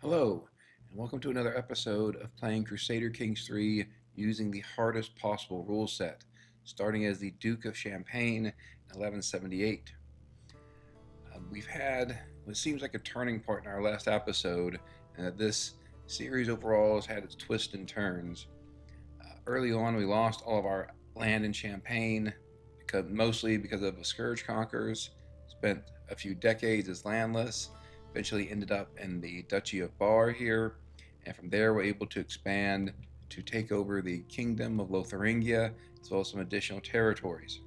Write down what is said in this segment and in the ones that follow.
Hello, and welcome to another episode of playing Crusader Kings 3 using the hardest possible rule set, starting as the Duke of Champagne in 1178. We've had what seems like a turning point in our last episode, and that this series overall has had its twists and turns. Early on, we lost all of our land in Champagne, mostly because of the Scourge conquerors, spent a few decades as landless, eventually ended up in the Duchy of Bar here, and from there we're able to expand to take over the Kingdom of Lotharingia, as well as some additional territories.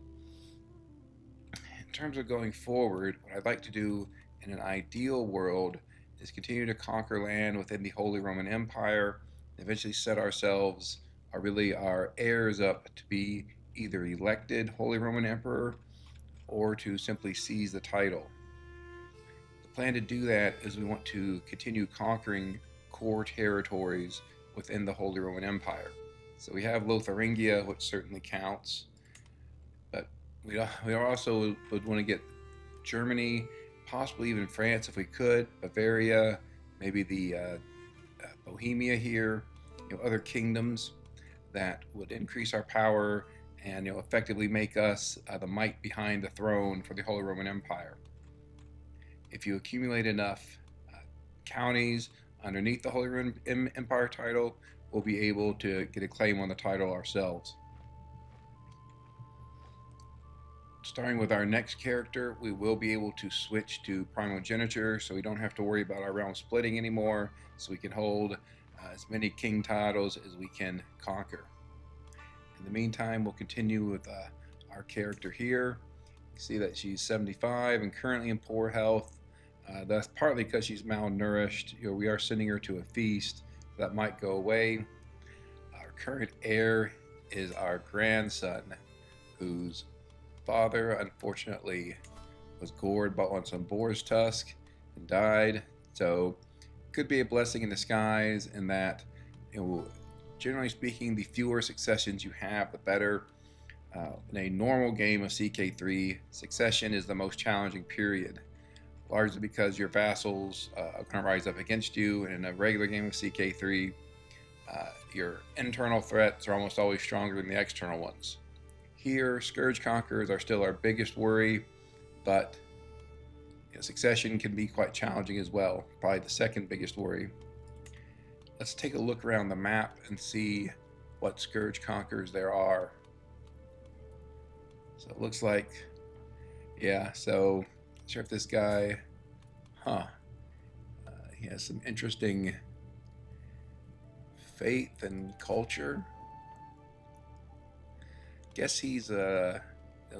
In terms of going forward, what I'd like to do in an ideal world is continue to conquer land within the Holy Roman Empire, and eventually set ourselves, our heirs up to be either elected Holy Roman Emperor or to simply seize the title. The plan to do that is we want to continue conquering core territories within the Holy Roman Empire. So we have Lotharingia, which certainly counts, but we also would want to get Germany, possibly even France if we could, Bavaria, maybe the Bohemia here, other kingdoms that would increase our power and effectively make us the might behind the throne for the Holy Roman Empire. If you accumulate enough counties underneath the Holy Roman Empire title, we'll be able to get a claim on the title ourselves. Starting with our next character, we will be able to switch to primogeniture, so we don't have to worry about our realm splitting anymore, so we can hold as many king titles as we can conquer. In the meantime, we'll continue with our character here. You see that she's 75 and currently in poor health. That's partly because she's malnourished. We are sending her to a feast. That might go away. Our current heir is our grandson, whose father unfortunately was gored on some boar's tusk and died. So could be a blessing in disguise in that, generally speaking, the fewer successions you have, the better. In a normal game of CK3, succession is the most challenging period, largely because your vassals are going to rise up against you. And in a regular game of CK3, your internal threats are almost always stronger than the external ones. Here, Scourge Conquerors are still our biggest worry, but succession can be quite challenging as well, probably the second biggest worry. Let's take a look around the map and see what Scourge Conquerors there are. So it looks like, so not sure if this guy, he has some interesting faith and culture. Guess he's a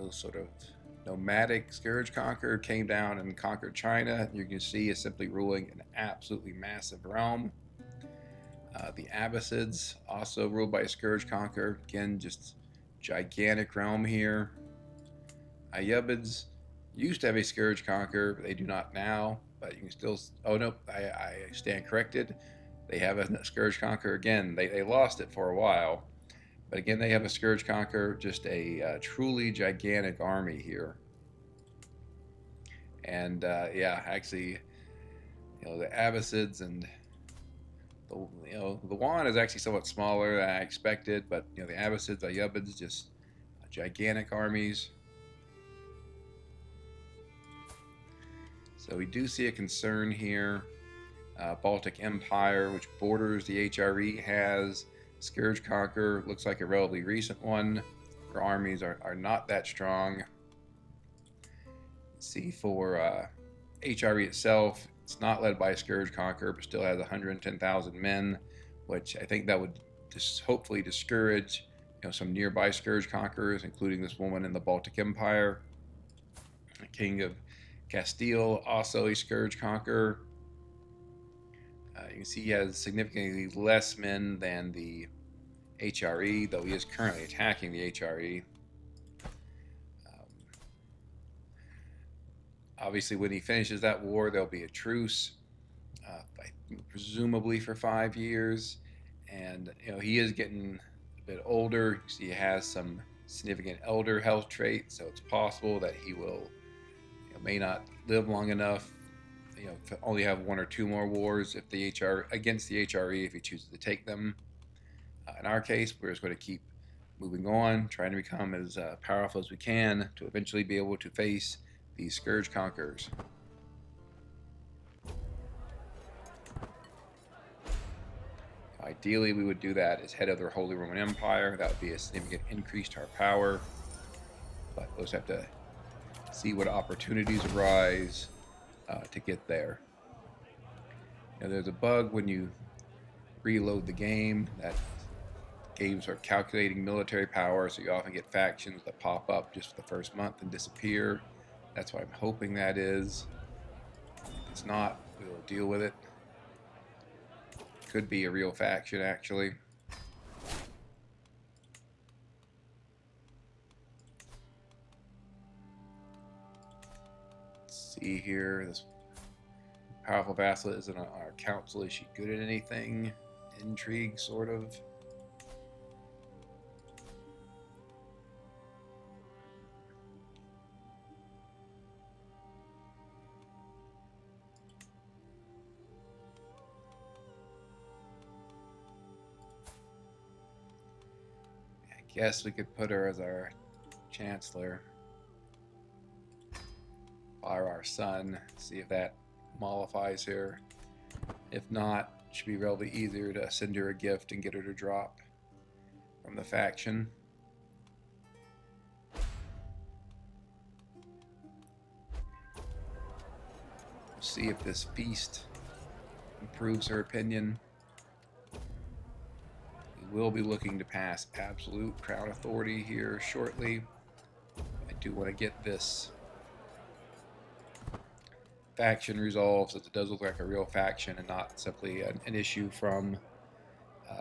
sort of nomadic Scourge Conqueror, came down and conquered China. You can see is simply ruling an absolutely massive realm. The Abbasids, also ruled by a Scourge Conqueror, again just gigantic realm here. Ayyubids used to have a Scourge Conqueror, but they do not now. But you can still, oh no, I stand corrected. They have a Scourge Conqueror again. They lost it for a while. But again, they have a Scourge Conqueror, just a truly gigantic army here. And actually, the Abbasids and the Yuan is actually somewhat smaller than I expected, but the Abbasids, Ayyubids, just gigantic armies. So we do see a concern here. Baltic Empire, which borders the HRE, has Scourge Conqueror. Looks like a relatively recent one. Their armies are not that strong. See, for HRE itself, it's not led by a Scourge Conqueror, but still has 110,000 men, which I think that would just hopefully discourage some nearby Scourge Conquerors, including this woman in the Baltic Empire. The King of Castile, also a Scourge Conqueror. You can see he has significantly less men than the HRE, though he is currently attacking the HRE. Obviously, when he finishes that war, there'll be a truce, presumably for 5 years. And he is getting a bit older. So he has some significant elder health traits, so it's possible that he will may not live long enough only have 1 or 2 more wars if the against the HRE if he chooses to take them. In our case, we're just going to keep moving on, trying to become as powerful as we can to eventually be able to face these scourge conquerors. Ideally, we would do that as head of the Holy Roman Empire. That would be a significant increase to our power, but we'll just have to see what opportunities arise to get there. Now, there's a bug when you reload the game that games are calculating military power, so you often get factions that pop up just for the first month and disappear. That's what I'm hoping that is. If it's not, we will deal with it. Could be a real faction, actually. Let's see here. This powerful vassal isn't on our council. Is she good at anything? Intrigue, sort of. Guess we could put her as our chancellor. Fire our son, see if that mollifies her. If not, it should be relatively easier to send her a gift and get her to drop from the faction. We'll see if this feast improves her opinion. Will be looking to pass absolute crown authority here shortly. I do want to get this faction resolved, since it does look like a real faction and not simply an issue from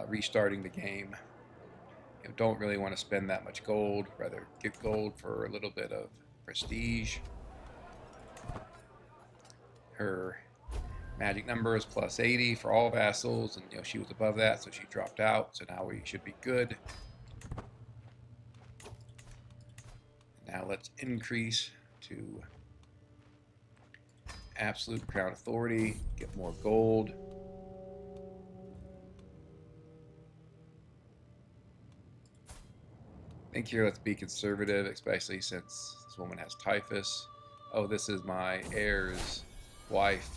restarting the game. Don't really want to spend that much gold, rather get gold for a little bit of prestige. Her magic number is plus 80 for all vassals, and she was above that, so she dropped out. So now we should be good. Now let's increase to absolute crown authority, get more gold. I think here let's be conservative, especially since this woman has typhus. Oh, this is my heir's wife.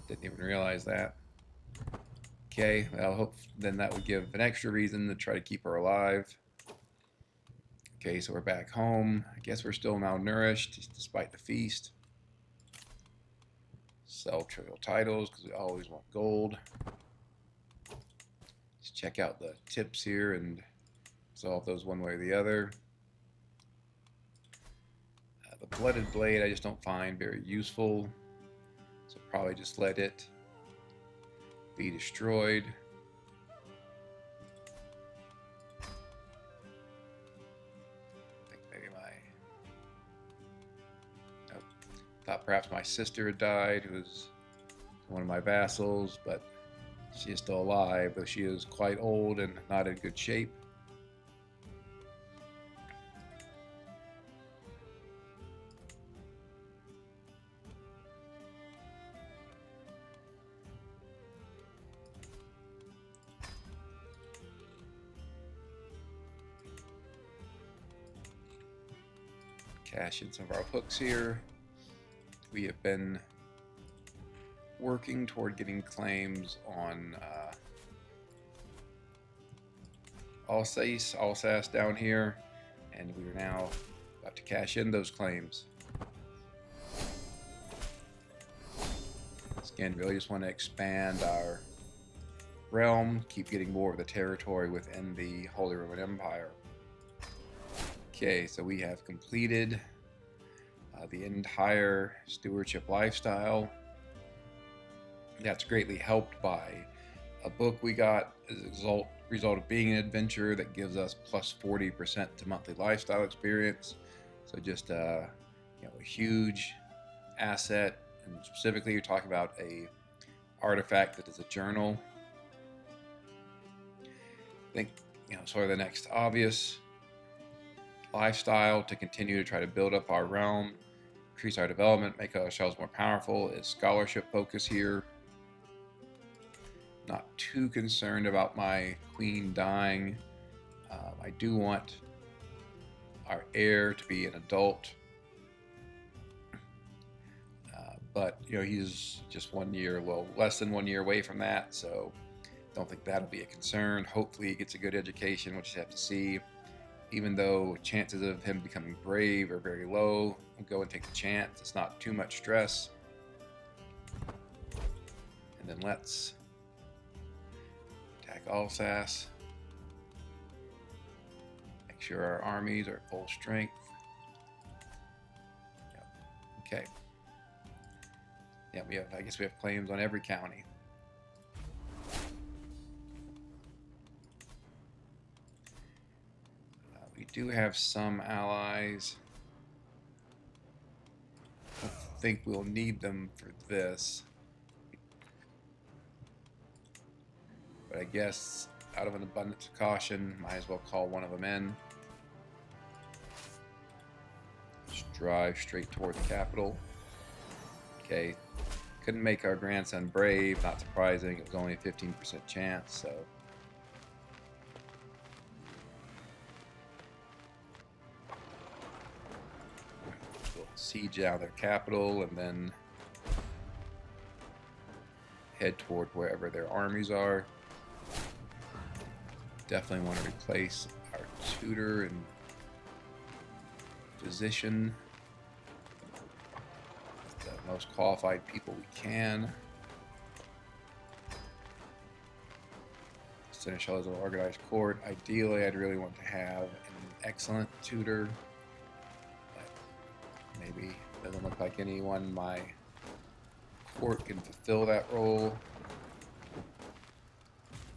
Didn't even realize that. Okay, well, hope then that would give an extra reason to try to keep her alive. Okay, so we're back home. I guess we're still malnourished despite the feast. Sell trivial titles because we always want gold. Let's check out the tips here and solve those one way or the other. The blooded blade I just don't find very useful. So probably just let it be destroyed. I think maybe thought perhaps my sister had died, who was one of my vassals, but she is still alive, though she is quite old and not in good shape. Cash in some of our hooks here. We have been working toward getting claims on Alsace down here, and we are now about to cash in those claims. Again, really just want to expand our realm, keep getting more of the territory within the Holy Roman Empire. Okay, so we have completed the entire stewardship lifestyle. That's greatly helped by a book we got as a result of being an adventurer that gives us plus 40% to monthly lifestyle experience. So just a huge asset, and specifically you're talking about a artifact that is a journal. I think sort of the next obvious lifestyle to continue to try to build up our realm. increase our development, make ourselves more powerful, is scholarship focus here. Not too concerned about my queen dying. I do want our heir to be an adult, but you know, he's just 1 year, well, less than 1 year away from that, so don't think that'll be a concern. Hopefully he gets a good education. We'll just have to see. Even though chances of him becoming brave are very low, we'll go and take the chance. It's not too much stress. And then let's attack Alsace. Make sure our armies are at full strength. Yep. Okay. Yeah, I guess we have claims on every county. We do have some allies. I don't think we'll need them for this. But I guess out of an abundance of caution, might as well call one of them in. Just drive straight toward the capital. Okay, couldn't make our grandson brave, not surprising. It was only a 15% chance, so. We'll siege out their capital and then head toward wherever their armies are. Definitely want to replace our tutor and physician with the most qualified people we can. Seneschal is an organized court. Ideally, I'd really want to have an excellent tutor, but maybe doesn't look like anyone in my court can fulfill that role.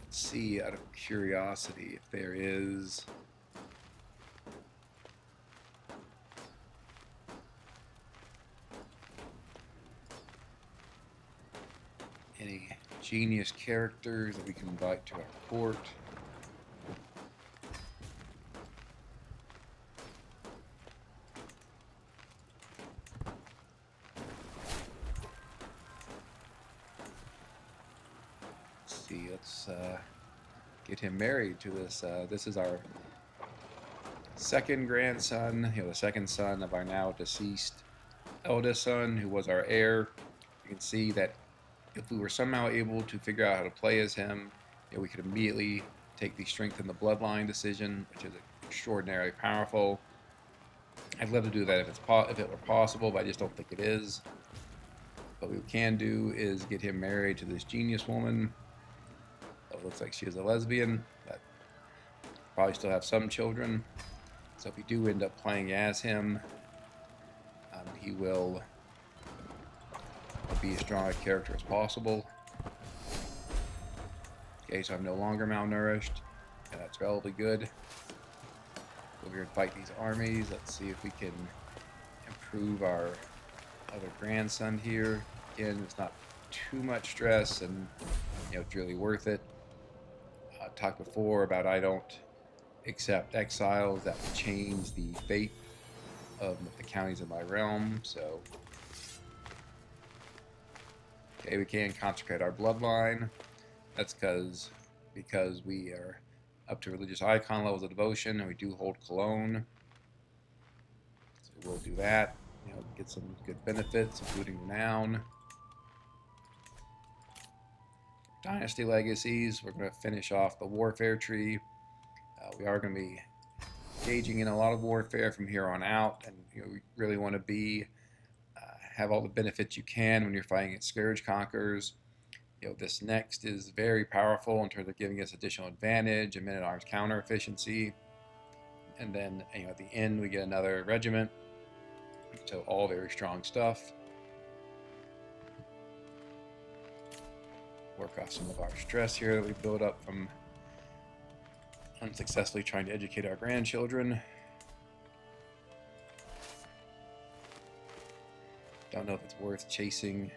See, out of curiosity, if there is any genius characters that we can invite to our court. Let's get him married to this. This is our second grandson, the second son of our now deceased eldest son, who was our heir. You can see that if we were somehow able to figure out how to play as him, we could immediately take the strength in the bloodline decision, which is extraordinarily powerful. I'd love to do that if it were possible, but I just don't think it is. What we can do is get him married to this genius woman. It looks like she is a lesbian, but probably still have some children. So if we do end up playing as him, he will be as strong a character as possible. Okay, so I'm no longer malnourished, and that's relatively good. Over here and fight these armies. Let's see if we can improve our other grandson here. Again, it's not too much stress, and it's really worth it. Talked before about I don't accept exiles that would change the fate of the counties in my realm. So, okay, we can consecrate our bloodline. That's because we are up to religious icon levels of devotion, and we do hold Cologne. So we'll do that. Get some good benefits, including renown. Dynasty legacies, we're going to finish off the warfare tree. We are going to be engaging in a lot of warfare from here on out, and we really want to have all the benefits you can when you're fighting against scourge conquerors. This next is very powerful in terms of giving us additional advantage and men-at-arms counter efficiency, and then at the end we get another regiment. So all very strong stuff. Work off some of our stress here that we built up from unsuccessfully trying to educate our grandchildren. Don't know if it's worth chasing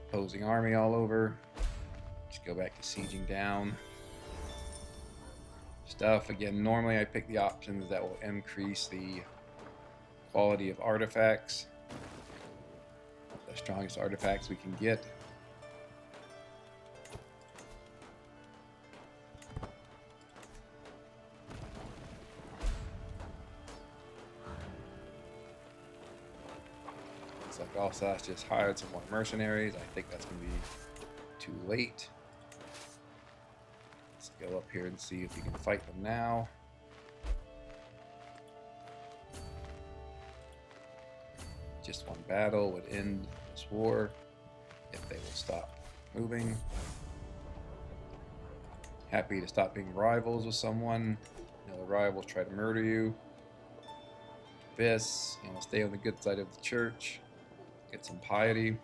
opposing army all over. Just go back to sieging down stuff. Again, normally I pick the options that will increase the quality of artifacts, the strongest artifacts we can get. Looks like Alsace just hired some more mercenaries. I think that's going to be too late. Let's go up here and see if we can fight them now. Just one battle would end this war if they will stop moving. Happy to stop being rivals with someone. You know, the rivals try to murder you. This, you know, stay on the good side of the church. Get some piety.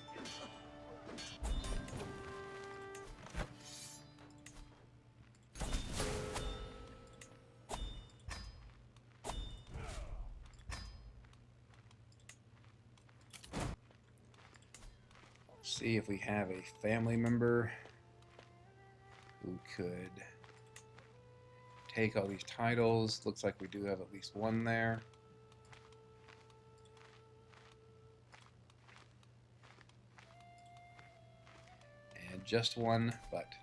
See if we have a family member who could take all these titles. Looks like we do have at least one there. And just one, but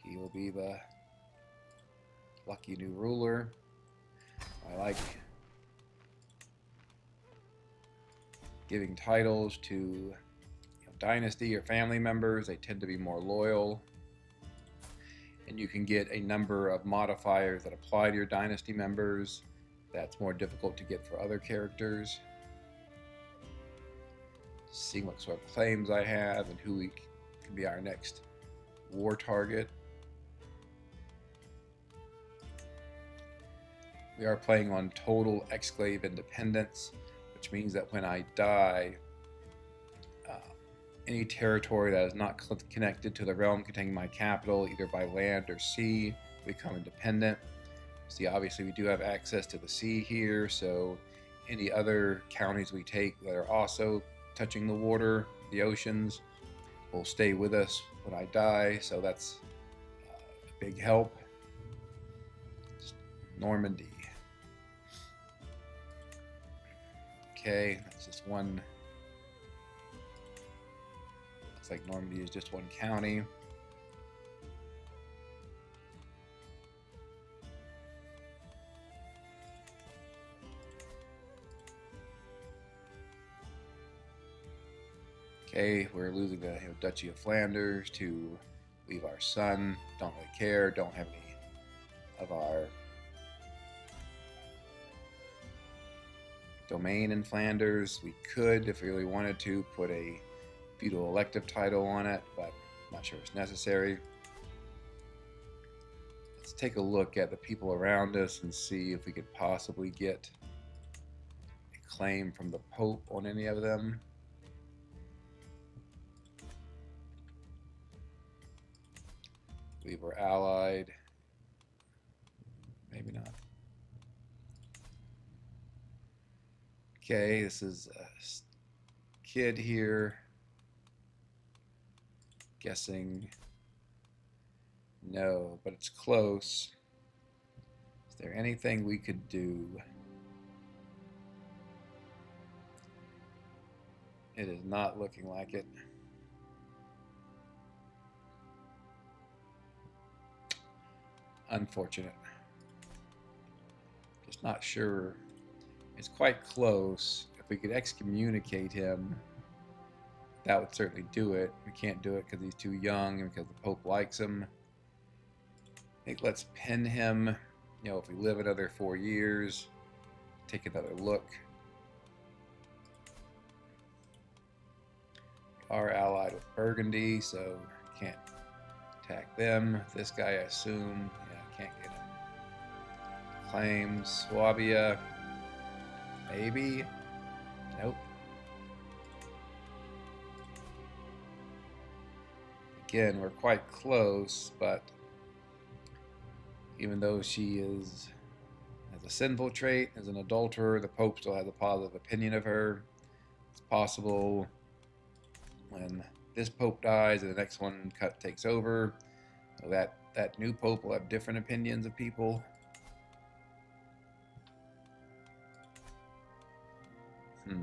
he will be the lucky new ruler. I like giving titles to dynasty or family members. They tend to be more loyal, and you can get a number of modifiers that apply to your dynasty members that's more difficult to get for other characters. See what sort of claims I have and who can be our next war target. We are playing on total exclave independence, which means that when I die, any territory that is not connected to the realm containing my capital, either by land or sea, become independent. See, obviously we do have access to the sea here, so any other counties we take that are also touching the water, the oceans, will stay with us when I die, so that's a big help. Normandy. Okay, that's just one. Like Normandy is just one county. Okay, we're losing the Duchy of Flanders to leave our son. Don't really care. Don't have any of our domain in Flanders. We could, if we really wanted to, put a feudal elective title on it, but I'm not sure it's necessary. Let's take a look at the people around us and see if we could possibly get a claim from the Pope on any of them. We were allied. Maybe not. Okay, this is a kid here. Guessing no, but it's close. Is there anything we could do? It is not looking like it. Unfortunate. Just not sure. It's quite close. If we could excommunicate him, that would certainly do it. We can't do it because he's too young and because the Pope likes him. I think let's pin him. You know, if we live another 4 years, take another look. We are allied with Burgundy, so can't attack them. This guy, I assume, yeah, can't get him. Claims Swabia, maybe. Nope. Again, we're quite close, but even though she has a sinful trait, as an adulterer, the Pope still has a positive opinion of her. It's possible when this Pope dies and the next one takes over, that new Pope will have different opinions of people. Hmm.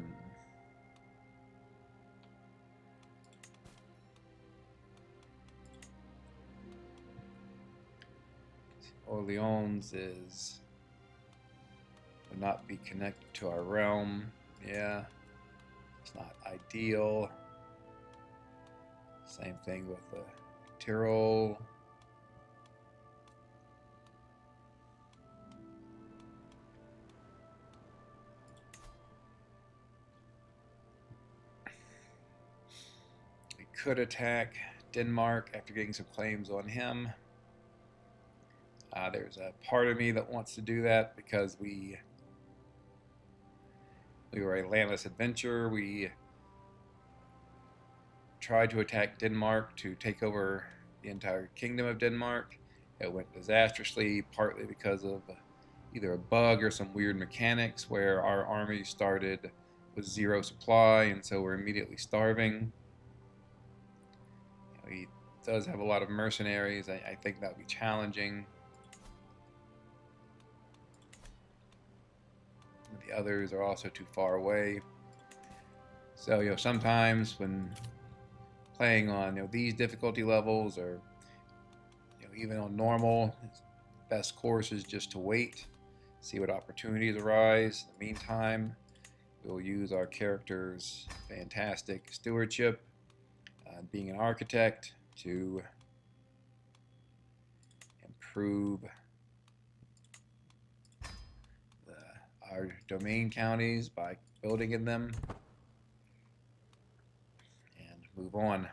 Orleans would not be connected to our realm. Yeah, it's not ideal. Same thing with the Tyrol. We could attack Denmark after getting some claims on him. There's a part of me that wants to do that because we were a landless adventurer. We tried to attack Denmark to take over the entire kingdom of Denmark. It went disastrously, partly because of either a bug or some weird mechanics where our army started with zero supply, and so we're immediately starving. He does have a lot of mercenaries. I think that would be challenging. The others are also too far away. So, sometimes when playing on, these difficulty levels, or, even on normal, the best course is just to wait, see what opportunities arise. In the meantime, we'll use our character's fantastic stewardship, being an architect, to improve our domain counties by building in them, and move on.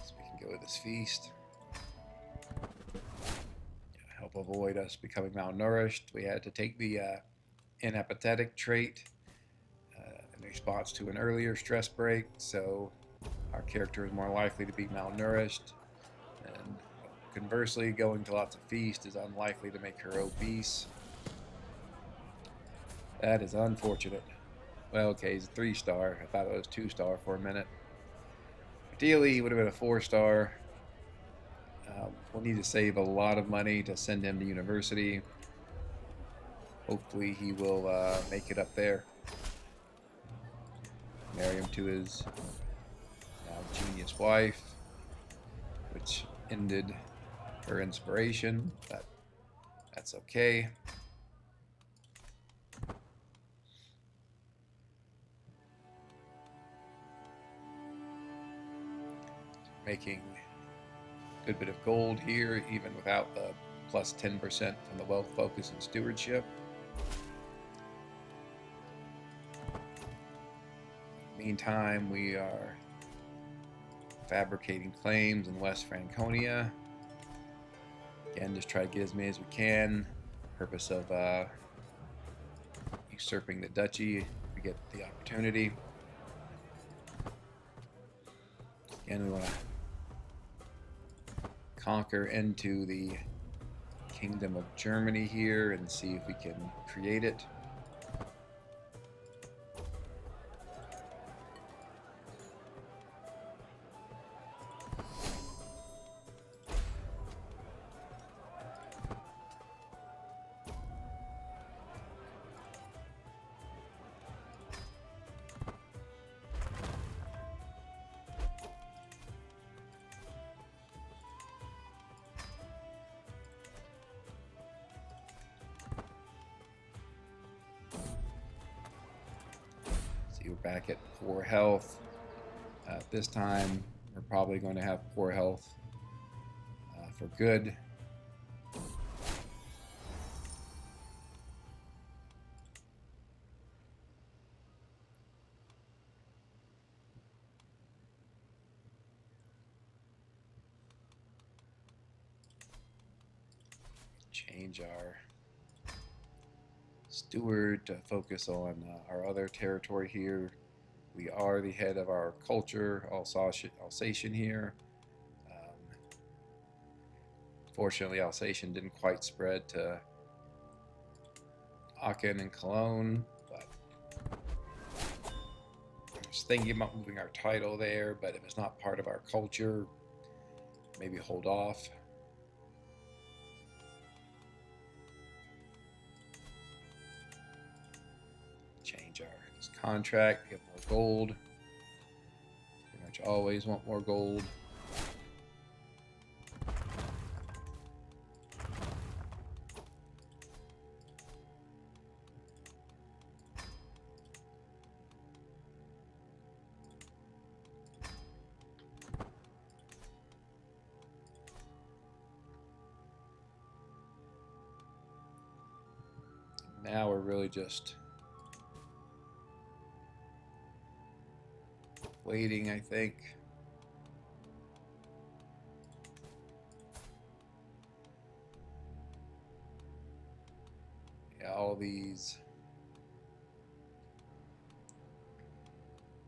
So we can go with this feast. Help avoid us becoming malnourished. We had to take the inapathetic trait in response to an earlier stress break, so our character is more likely to be malnourished. And conversely, going to lots of feast is unlikely to make her obese. That is unfortunate. Well, okay, he's a 3-star. I thought it was 2-star for a minute. Ideally, he would have been a 4-star. We'll need to save a lot of money to send him to university. Hopefully he will make it up there. Marry him to his now genius wife, which ended her inspiration, but that's okay. Making a good bit of gold here, even without the plus 10% from the wealth focus and stewardship. Meantime, we are fabricating claims in West Franconia. Again, just try to get as many as we can. Purpose of usurping the duchy if we get the opportunity. Again, we want to conquer into the Kingdom of Germany here and see if we can create it. We're back at poor health. This time, we're probably going to have poor health for good. Change our steward to focus on our other territory here. We are the head of our culture, Alsatian here. Fortunately, Alsatian didn't quite spread to Aachen and Cologne, but I was thinking about moving our title there, but if it's not part of our culture, maybe hold off. Change our contract, get more gold. Pretty much always want more gold. Now we're really just waiting, I think. Yeah, all these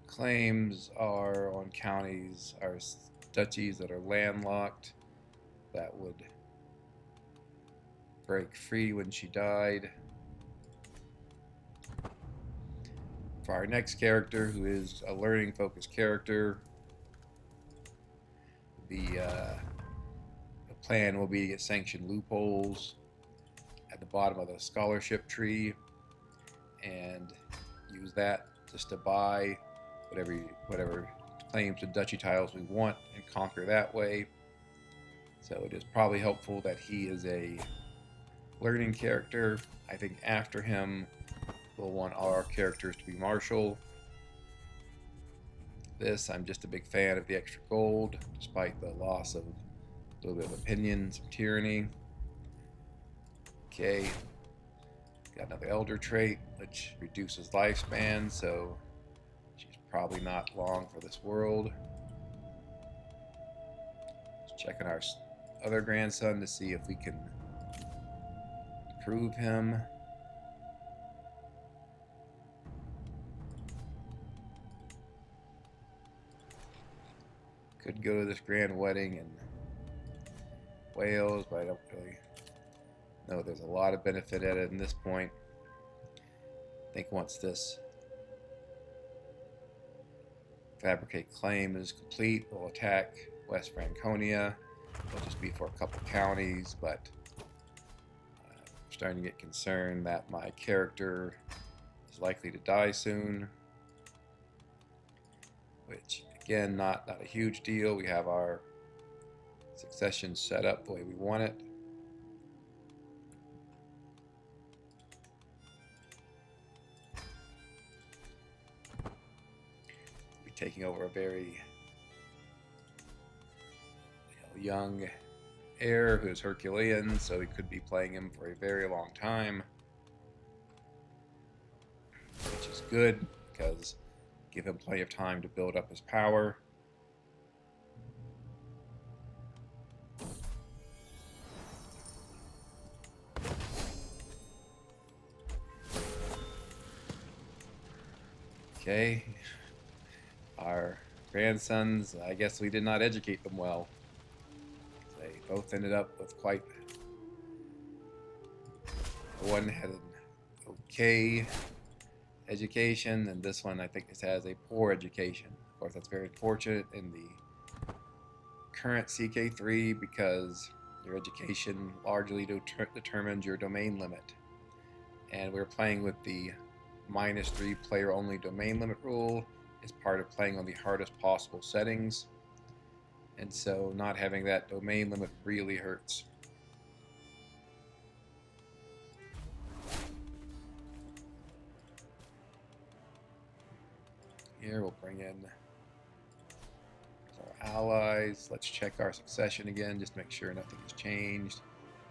claims are on counties, are duchies that are landlocked, that would break free when she died. For our next character, who is a learning focused character, the plan will be to get sanctioned loopholes at the bottom of the scholarship tree and use that just to buy whatever claims to duchy titles we want and conquer that way. So it is probably helpful that he is a learning character. I think after him we'll want all our characters to be martial. This, I'm just a big fan of the extra gold, despite the loss of a little bit of opinion, some tyranny. Okay, got another elder trait, which reduces lifespan, so she's probably not long for this world. Just checking our other grandson to see if we can improve him. Could go to this grand wedding in Wales, but I don't really know there's a lot of benefit at it in this point. I think once this fabricate claim is complete, we'll attack West Franconia. It'll just be for a couple counties, but I'm starting to get concerned that my character is likely to die soon, which again, not a huge deal. We have our succession set up the way we want it. Be taking over a very young heir who is Herculean, so we could be playing him for a very long time, which is good because give him plenty of time to build up his power. Okay, our grandsons, I guess we did not educate them well. They both ended up with quite... One had an okay education, and this one I think just has a poor education. Of course, that's very unfortunate in the current CK3 because your education largely determines your domain limit. And we're playing with the -3 player only domain limit rule as part of playing on the hardest possible settings. And so not having that domain limit really hurts. Here we'll bring in our allies. Let's check our succession again, just to make sure nothing has changed.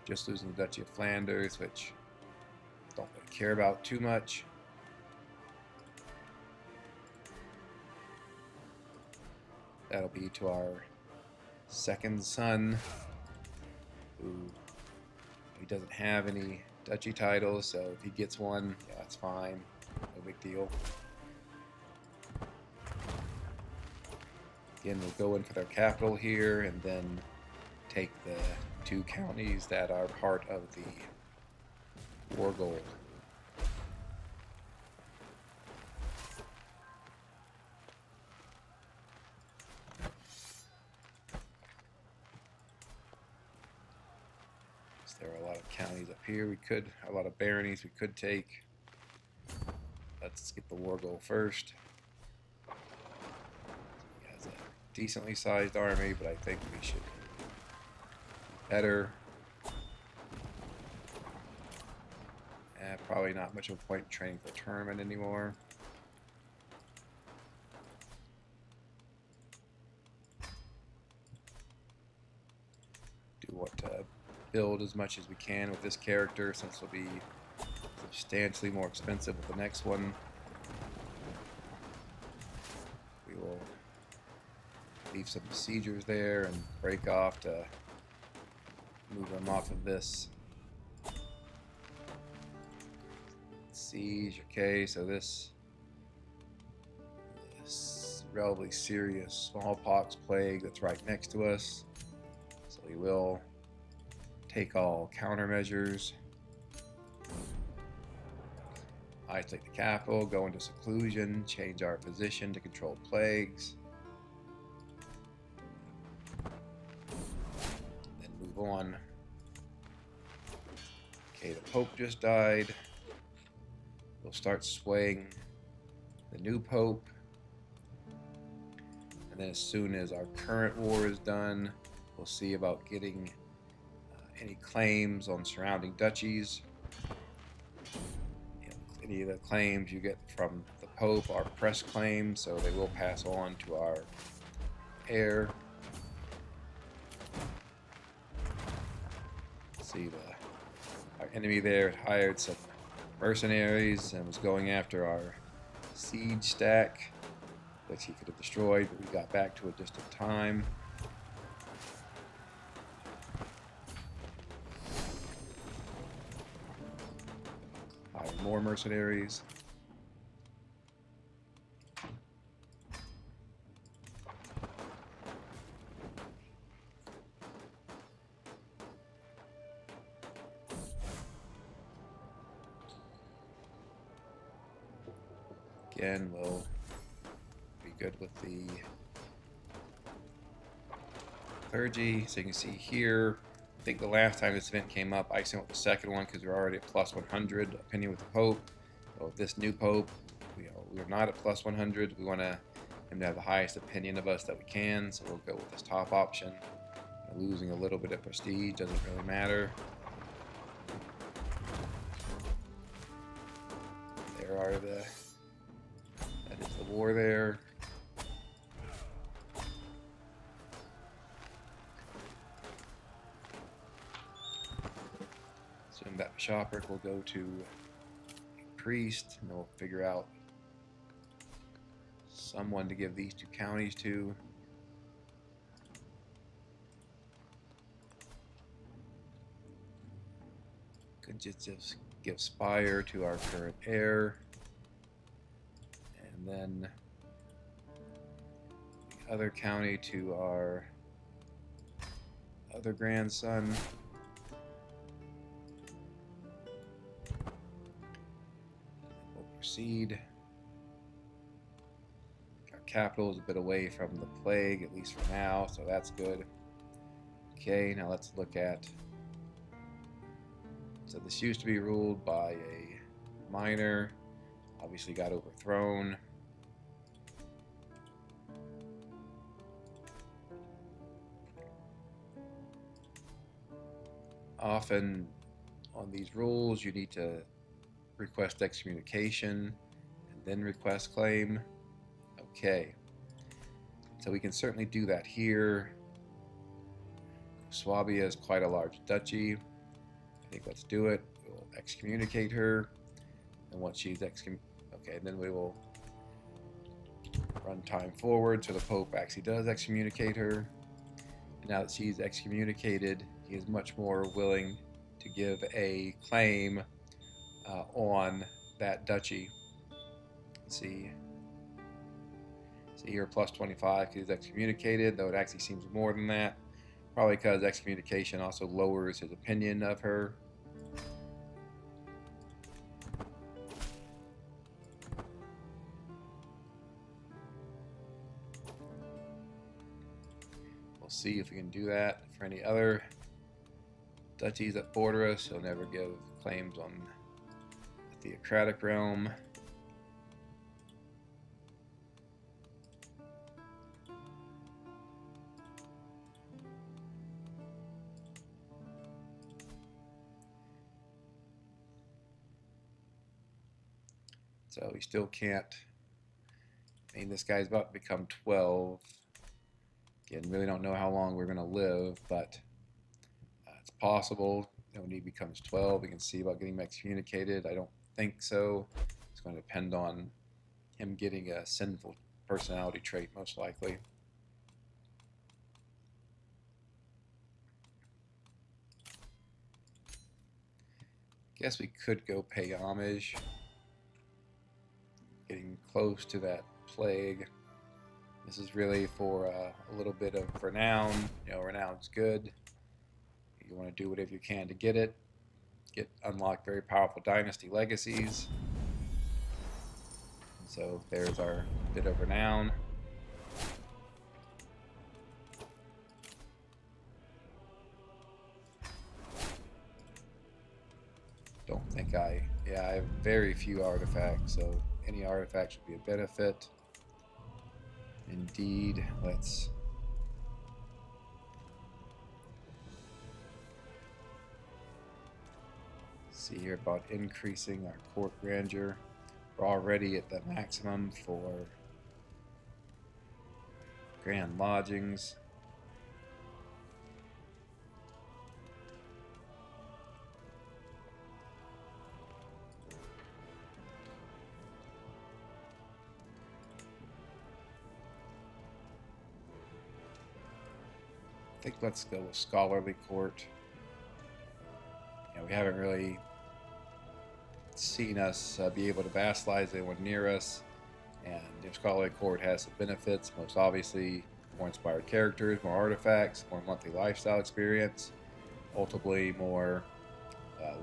Just losing the Duchy of Flanders, which don't really care about too much. That'll be to our second son, who he doesn't have any duchy titles, so if he gets one, yeah, that's fine, no big deal. Again, we'll go in for their capital here and then take the 2 counties that are part of the war gold. lot of counties up here we could, a lot of baronies we could take. Let's get the war goal first. He has a decently sized army, but I think we should be better. Probably not much of a point in training for a tournament anymore. Do want to build as much as we can with this character, since it'll be substantially more expensive with the next one. We will leave some besiegers there and break off to move them off of this siege. Okay, so this relatively serious smallpox plague that's right next to us. So we will take all countermeasures. Isolate the capital, go into seclusion, change our position to control plagues. Then move on. Okay, the Pope just died. We'll start swaying the new Pope. And then as soon as our current war is done, we'll see about getting any claims on surrounding duchies. Any of the claims you get from the Pope are press claims, so they will pass on to our heir. See, our enemy there had hired some mercenaries and was going after our siege stack, which he could have destroyed, but we got back to it just in time. Hire more mercenaries. Again, we'll be good with the clergy. So you can see here, I think the last time this event came up, I accidentally went with the second one because we're already at plus 100 opinion with the Pope. So with this new Pope, we're not at plus 100. We want him to have the highest opinion of us that we can, so we'll go with this top option. Losing a little bit of prestige doesn't really matter. There are that is the war there. Assume that bishopric will go to a priest, and they'll figure out someone to give these two counties to. Could just give Spire to our current heir, and then the other county to our other grandson. We'll proceed. Our capital is a bit away from the plague, at least for now, so that's good. Okay, now let's look at. So this used to be ruled by a minor, obviously got overthrown. Often on these rules you need to request excommunication and then request claim. Okay, so we can certainly do that here. Swabia is quite a large duchy. I think let's do it. We'll excommunicate her, and once she's okay, then we will run time forward so the Pope actually does excommunicate her. And now that she's excommunicated, he is much more willing to give a claim on that duchy. Let's see here, plus 25 because he's excommunicated, though it actually seems more than that. Probably because excommunication also lowers his opinion of her. We'll see if we can do that for any other duchies that border us. He'll never give claims on the theocratic realm. So we still can't. I mean, this guy's about to become 12. Again, really don't know how long we're going to live, but it's possible that when he becomes 12, we can see about getting him excommunicated. I don't think so. It's going to depend on him getting a sinful personality trait, most likely. Guess we could go pay homage. Getting close to that plague. This is really for a little bit of renown. You know, renown's good. You want to do whatever you can to get it. Unlock very powerful dynasty legacies. So there's our bit of renown. Don't think I have very few artifacts, so any artifact would be a benefit. Indeed, let's see here about increasing our court grandeur. We're already at the maximum for grand lodgings. I think let's go with scholarly court. You know, we haven't really seen us be able to vassalize anyone near us, and the scholarly court has some benefits. Most obviously, more inspired characters, more artifacts, more monthly lifestyle experience, ultimately more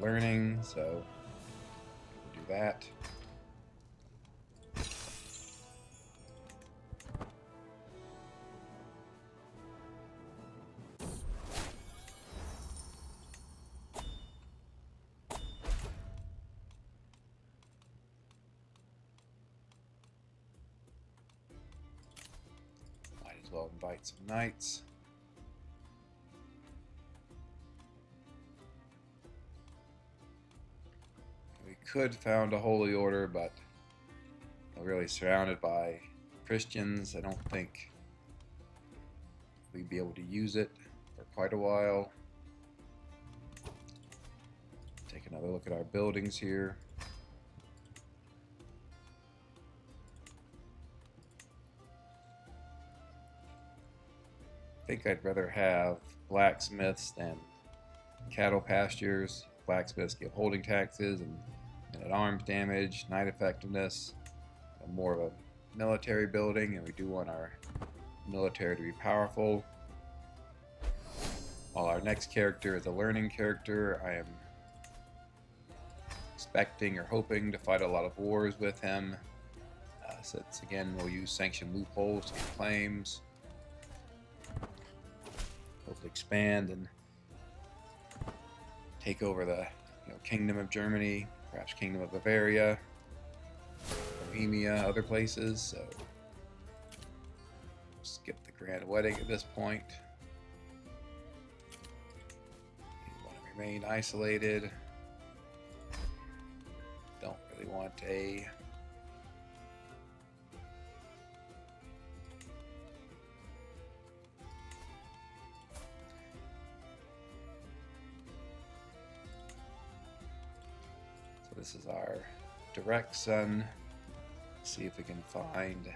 learning. So we'll do that. We'll invite some knights. We could found a holy order, but we're really surrounded by Christians. I don't think we'd be able to use it for quite a while. Take another look at our buildings here. I think I'd rather have blacksmiths than cattle pastures. Blacksmiths give holding taxes and at-arms damage, knight effectiveness, more of a military building, and we do want our military to be powerful. While our next character is a learning character, I am expecting or hoping to fight a lot of wars with him. Since again, we'll use sanctioned loopholes to get claims. Hopefully expand and take over the Kingdom of Germany, perhaps Kingdom of Bavaria, Bohemia, other places. So skip the grand wedding at this point. You want to remain isolated. Don't really want a This is our direct son. See if we can find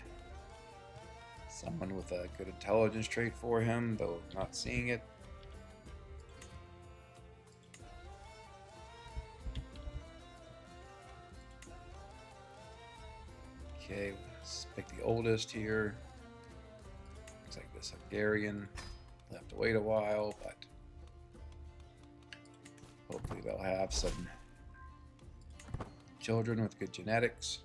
someone with a good intelligence trait for him, though not seeing it. Okay, let's pick the oldest here. Looks like this Hungarian. We'll have to wait a while, but hopefully they'll have some children with good genetics.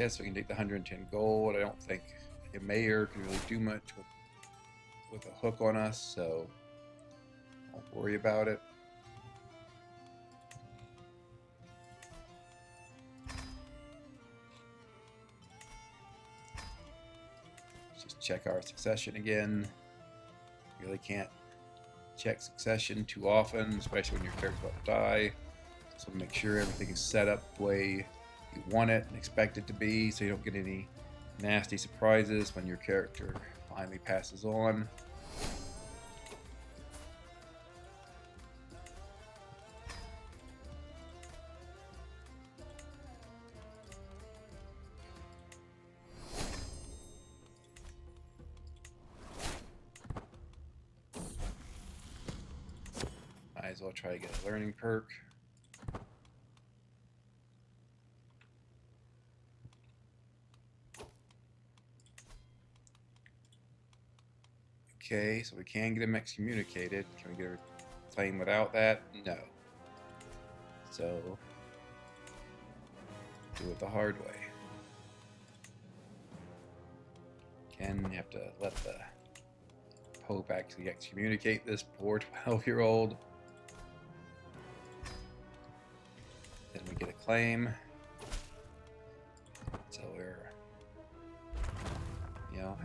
guess we can take the 110 gold. I don't think a mayor can really do much with a hook on us, so don't worry about it. Let's just check our succession again. Really can't check succession too often, especially when your character's about to die. So make sure everything is set up the way you want it and expect it to be, so you don't get any nasty surprises when your character finally passes on. Might as well try to get a learning perk. Okay, so we can get him excommunicated. Can we get a claim without that? No. So, do it the hard way. Again, you have to let the Pope actually excommunicate this poor 12-year-old. Then we get a claim. So we're,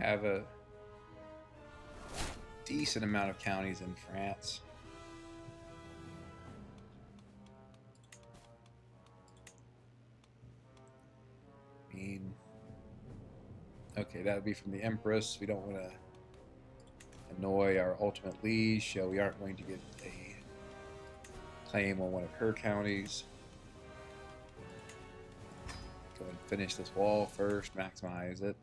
have a decent amount of counties in France. Okay, that would be from the Empress. We don't want to annoy our ultimate liege, so we aren't going to get a claim on one of her counties. Go and finish this wall first, maximize it.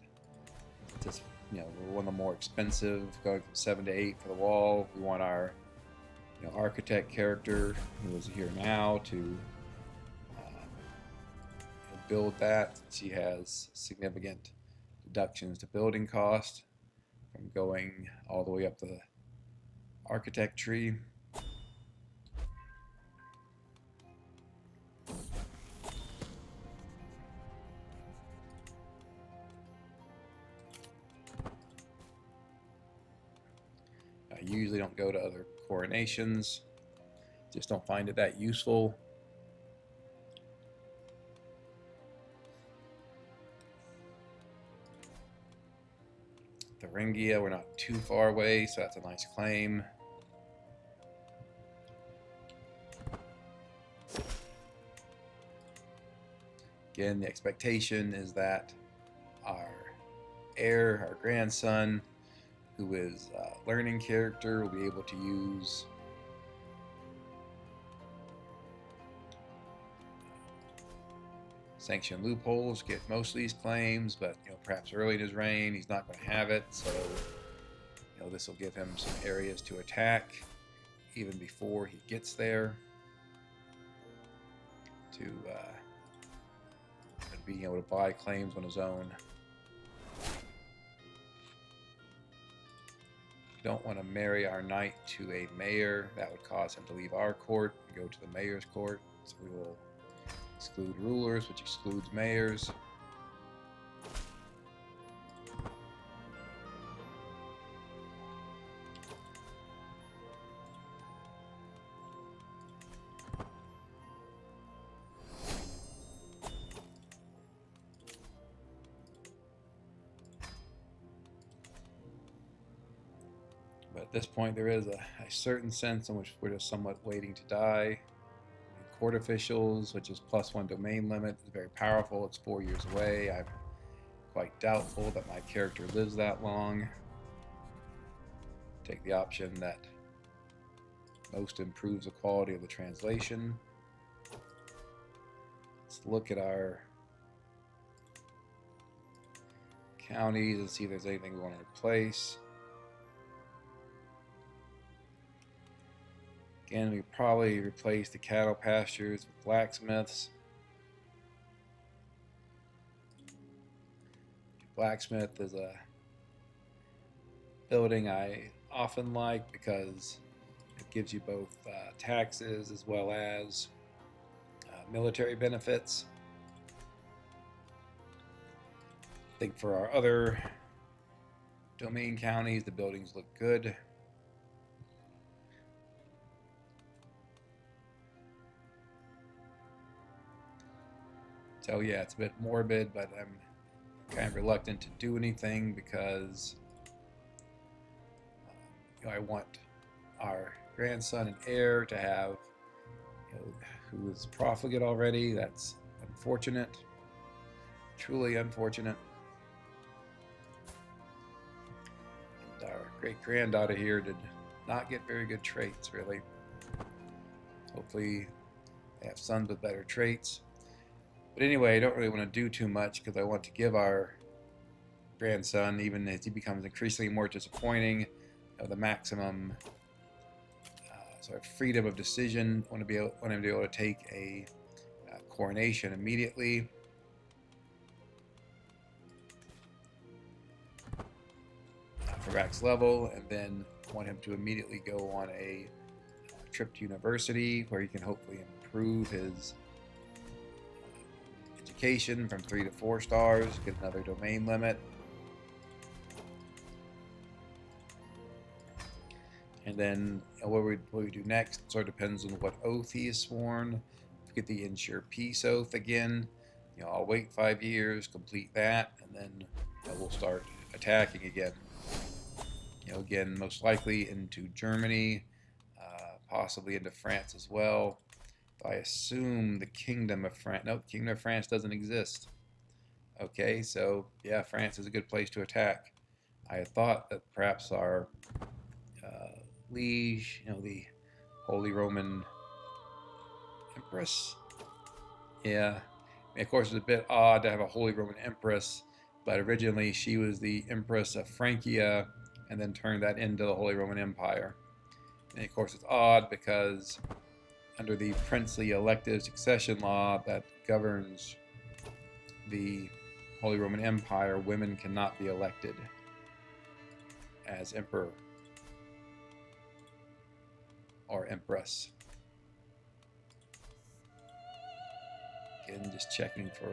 Just, we're one of the more expensive, going from 7 to 8 for the wall. We want our architect character, who is here now, to build that. She has significant deductions to building cost from going all the way up the architect tree. I usually don't go to other coronations, just don't find it that useful. Lotharingia, we're not too far away, so that's a nice claim. Again, the expectation is that our heir, our grandson, who is a learning character, will be able to use sanction loopholes, get most of these claims, but perhaps early in his reign he's not going to have it, so this will give him some areas to attack even before he gets there, to being able to buy claims on his own. Don't want to marry our knight to a mayor. That would cause him to leave our court and go to the mayor's court, so we will exclude rulers, which excludes mayors. But at this point, there is a certain sense in which we're just somewhat waiting to die. Court officials, which is +1 domain limit, is very powerful. It's 4 years away. I'm quite doubtful that my character lives that long. Take the option that most improves the quality of the translation. Let's look at our counties and see if there's anything we want to replace. Again, we probably replace the cattle pastures with blacksmiths. Blacksmith is a building I often like because it gives you both taxes as well as military benefits. I think for our other domain counties, the buildings look good. So yeah, it's a bit morbid, but I'm kind of reluctant to do anything because I want our grandson and heir to have, who is profligate already. That's unfortunate, truly unfortunate. And our great-granddaughter here did not get very good traits, really. Hopefully they have sons with better traits. But anyway, I don't really want to do too much because I want to give our grandson, even as he becomes increasingly more disappointing, the maximum sort of freedom of decision. I want him to be able to take a coronation immediately. For max level, and then want him to immediately go on a trip to university where he can hopefully improve his education from 3 to 4 stars, get another domain limit. And then what we do next sort of depends on what oath he is sworn. If we get the ensure peace oath again, I'll wait 5 years, complete that, and then we'll start attacking again. Again, most likely into Germany, possibly into France as well. I assume the Kingdom of France. Nope, Kingdom of France doesn't exist. Okay, so yeah, France is a good place to attack. I had thought that perhaps our liege, the Holy Roman Empress. Yeah, of course it's a bit odd to have a Holy Roman Empress, but originally she was the Empress of Francia and then turned that into the Holy Roman Empire. And of course it's odd because under the princely elective succession law that governs the Holy Roman Empire, women cannot be elected as emperor or empress. Again, just checking for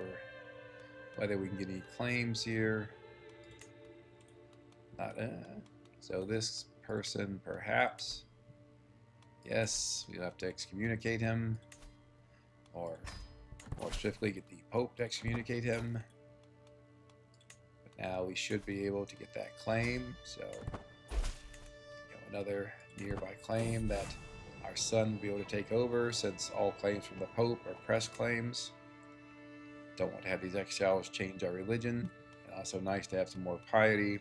whether we can get any claims here. Not so this person perhaps. Yes, we'll have to excommunicate him, or more swiftly get the Pope to excommunicate him. But now we should be able to get that claim. So another nearby claim that our son will be able to take over, since all claims from the Pope are press claims. Don't want to have these exiles change our religion. And also nice to have some more piety.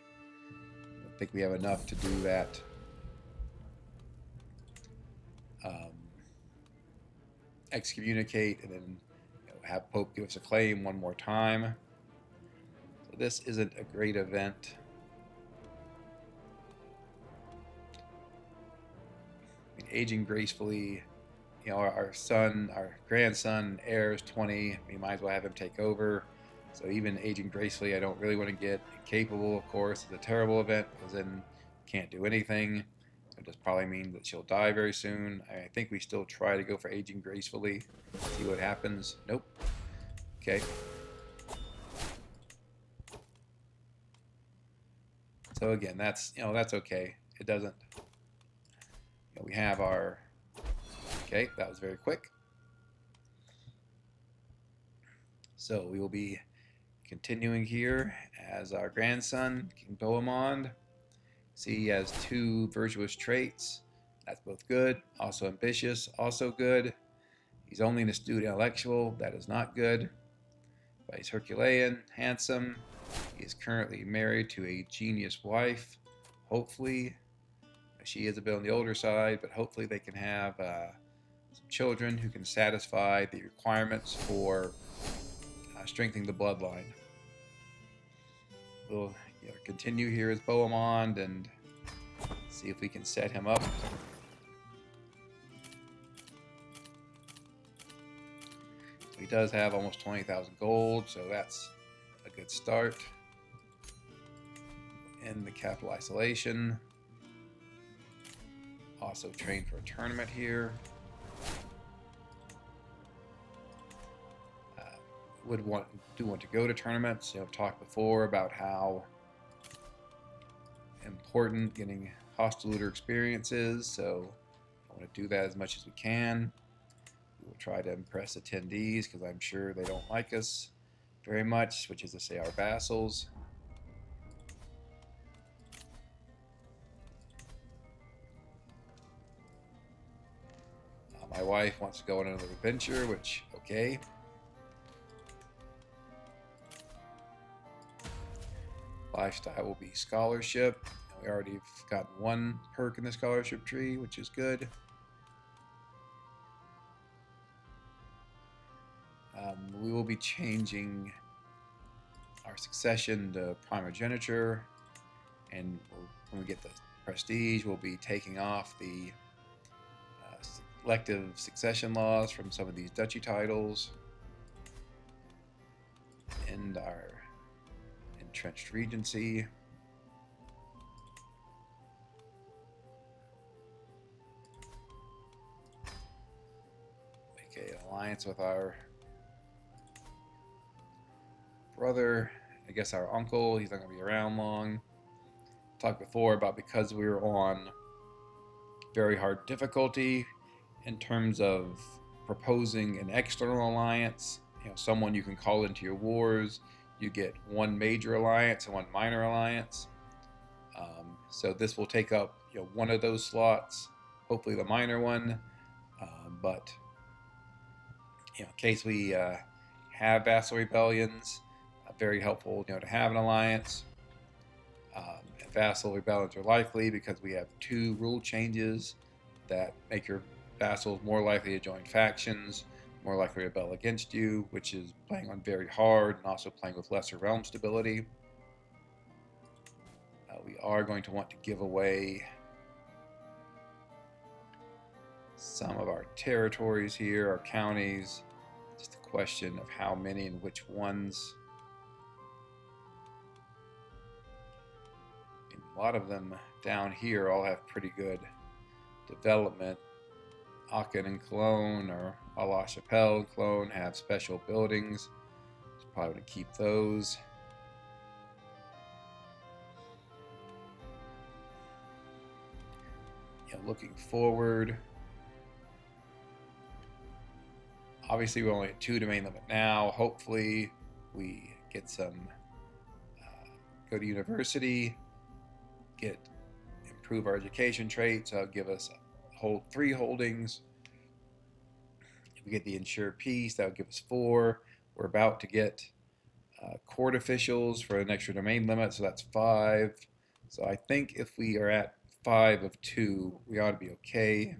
I don't think we have enough to do that. Excommunicate and then have Pope give us a claim one more time. So this isn't a great event. Aging gracefully, our son, our grandson, heir is 20. We might as well have him take over. So even aging gracefully, I don't really want to get incapable, of course. It's a terrible event because then can't do anything. It just probably means that she'll die very soon. I think we still try to go for aging gracefully. See what happens. Nope. Okay. So again, that's okay. It doesn't. We have our. Okay, that was very quick. So we will be continuing here as our grandson, King Bohemond. See, he has 2 virtuous traits. That's both good. Also ambitious, also good. He's only an astute intellectual. That is not good. But he's Herculean, handsome. He is currently married to a genius wife. Hopefully, she is a bit on the older side, but hopefully they can have some children who can satisfy the requirements for strengthening the bloodline. We'll continue here as Bohemond and see if we can set him up. He does have almost 20,000 gold, so that's a good start. End the capital isolation. Also train for a tournament here. would want to go to tournaments. I've talked before about how important getting hostile looter experience is, so I want to do that as much as we can. We will try to impress attendees because I'm sure they don't like us very much, which is to say our vassals. My wife wants to go on another adventure, which, okay. Lifestyle will be scholarship. We already have gotten one perk in the scholarship tree, which is good. We will be changing our succession to primogeniture, and when we get the prestige, we'll be taking off the selective succession laws from some of these duchy titles, and our entrenched regency. Make an alliance with our brother, I guess our uncle. He's not going to be around long. Talked before about because we were on very hard difficulty in terms of proposing an external alliance, someone you can call into your wars. You get one major alliance and one minor alliance. So this will take up one of those slots, hopefully the minor one. But in case we have vassal rebellions, very helpful to have an alliance. Vassal rebellions are likely because we have 2 rule changes that make your vassals more likely to join factions, more likely to rebel against you, which is playing on very hard and also playing with lesser realm stability. We are going to want to give away some of our territories here, our counties. Just a question of how many and which ones. And a lot of them down here all have pretty good development. Aachen and Cologne, or La Chapelle and Cologne, have special buildings. So probably going to keep those. Looking forward, obviously we're only at 2 domain limit now. Hopefully we get some, go to university, improve our education traits. That'll give us 3 holdings. If we get the ensure peace, that would give us 4. We're about to get court officials for an extra domain limit, so that's 5. So I think if we are at 5 of 2, we ought to be okay.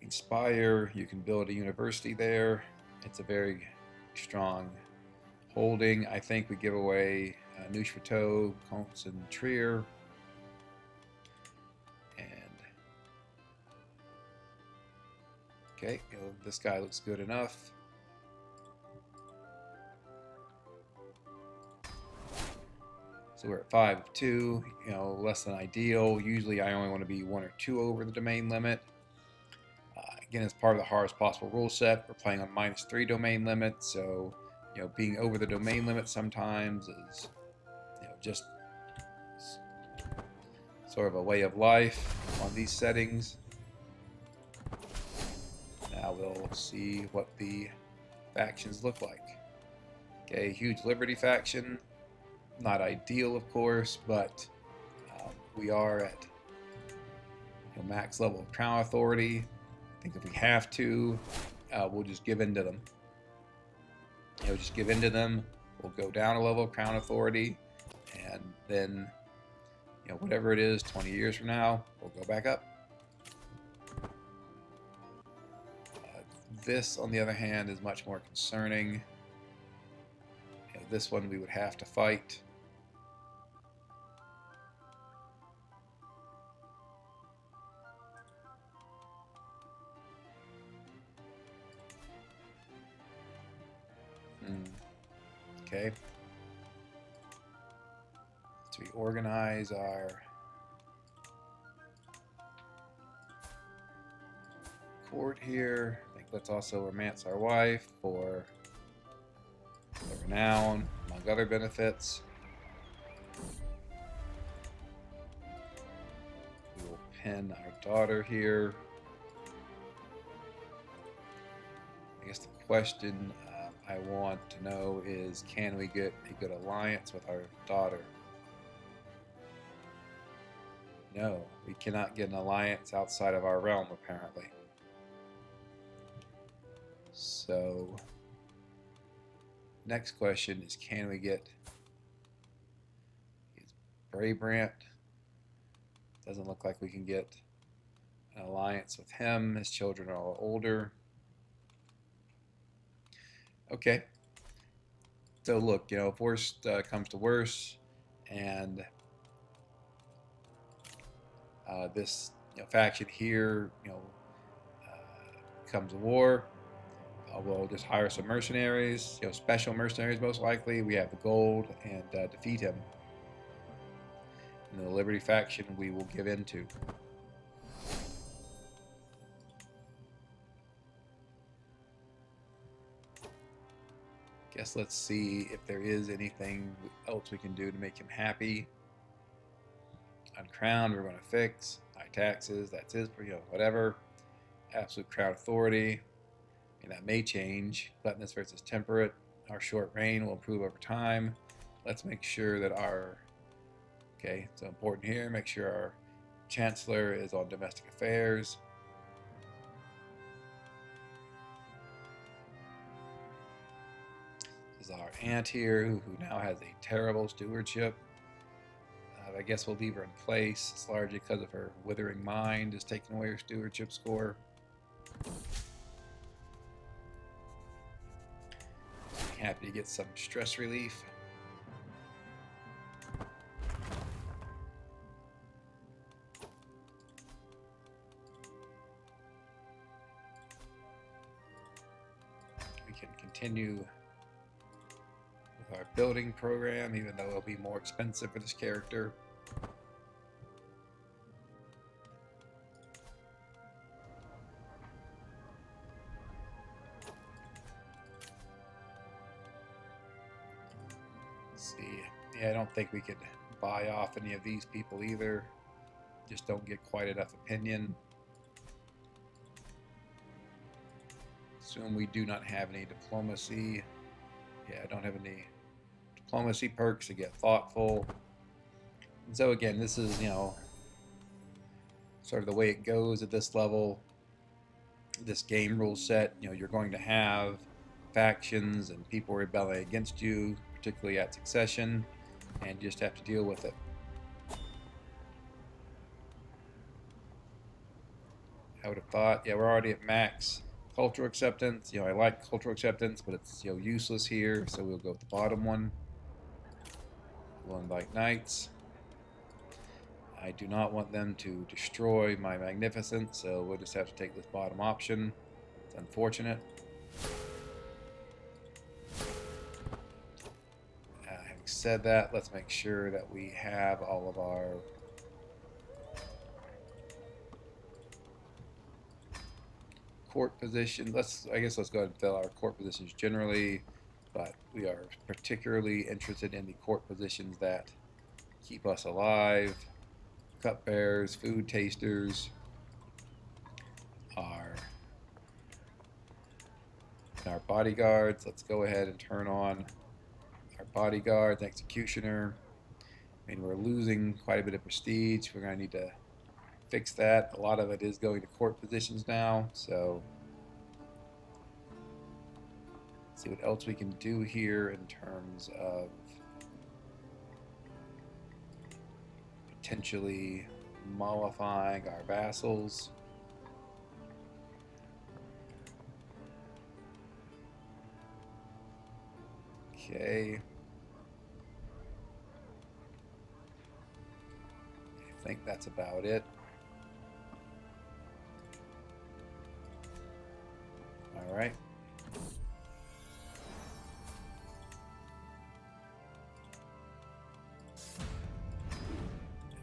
Inspire, you can build a university there. It's a very strong holding. I think we give away Neuchâtel, Constance, and Trier. And okay, this guy looks good enough. So we're at 5 of 2, less than ideal. Usually I only want to be 1 or 2 over the domain limit. Again, as part of the hardest possible rule set, we're playing on -3 domain limit, so being over the domain limit sometimes is just sort of a way of life on these settings. Now we'll see what the factions look like. Okay, huge Liberty faction. Not ideal, of course, but we are at max level of crown authority. I think if we have to, we'll just give in to them. Just give in to them. We'll go down a level of crown authority, and then whatever it is, 20 years from now, we'll go back up. This, on the other hand, is much more concerning. This one we would have to fight. Okay. So we organize our court here. I think let's also romance our wife for the renown, among other benefits. We will pin our daughter here. I guess the question I want to know is, can we get a good alliance with our daughter? No, we cannot get an alliance outside of our realm, apparently. So, next question is, can we get Brabrant? Doesn't look like we can get an alliance with him. His children are all older. Okay. So look, if worst comes to worst, and this faction here, comes a war, we'll just hire some mercenaries, special mercenaries most likely. We have the gold, and defeat him. And the Liberty faction we will give in to. Guess let's see if there is anything else we can do to make him happy. Uncrowned, we're going to fix. High taxes, that's his, whatever. Absolute crown authority. I mean, that may change. Gluttonous versus temperate. Our short reign will improve over time. Let's make sure that our, okay, so important here, make sure our chancellor is on domestic affairs. This is our aunt here, who now has a terrible stewardship. I guess we'll leave her in place. It's largely because of her withering mind is taking away her stewardship score. Happy to get some stress relief. We can continue with our building program, even though it'll be more expensive for this character. Let's see. Yeah, I don't think we could buy off any of these people either. Just don't get quite enough opinion. Assume we do not have any diplomacy. Yeah, I don't have any diplomacy perks to get thoughtful. And so again, this is, sort of the way it goes at this level. This game rule set, you're going to have factions and people rebelling against you, particularly at succession, and you just have to deal with it. I would have thought, yeah, we're already at max cultural acceptance. I like cultural acceptance, but it's useless here, so we'll go with the bottom one. We'll invite knights. I do not want them to destroy my magnificence, so we'll just have to take this bottom option. It's unfortunate. Having said that, let's make sure that we have all of our court position. I guess let's go ahead and fill our court positions generally, but we are particularly interested in the court positions that keep us alive. Cupbearers, food tasters, our bodyguards. Let's go ahead and turn on our bodyguards, executioner. I mean, we're losing quite a bit of prestige. We're going to need to fix that. A lot of it is going to court positions now, so let's see what else we can do here in terms of potentially mollifying our vassals. Okay. I think that's about it. All right.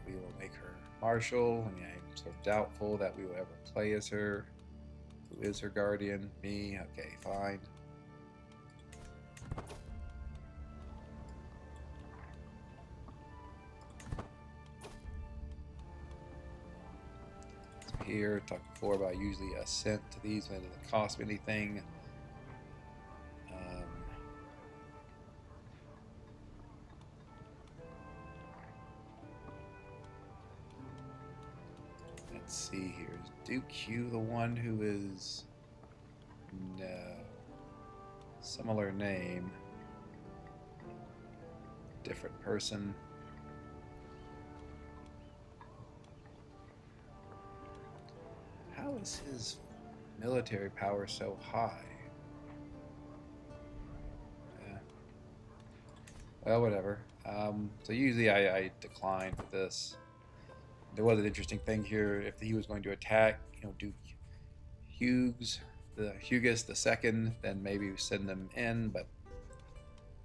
We will make her marshal. I mean, I'm sort of doubtful that we will ever play as her. Who is her guardian? Me. Okay, fine. So here, talked before about usually assent to these when it doesn't cost me anything. Let's see here. Is Duke Hugh the one who is... No. Similar name. Different person. How is his military power so high? Yeah. Well, whatever. So usually I decline for this. There was an interesting thing here. If he was going to attack, Duke Hugues the second, then maybe we send them in, but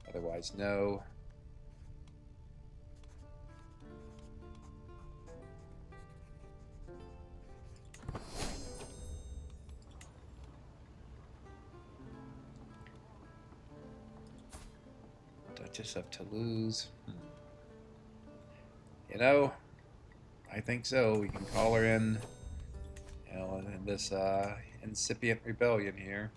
otherwise no. Duchess of Toulouse. I think so. We can call her in, in this incipient rebellion here.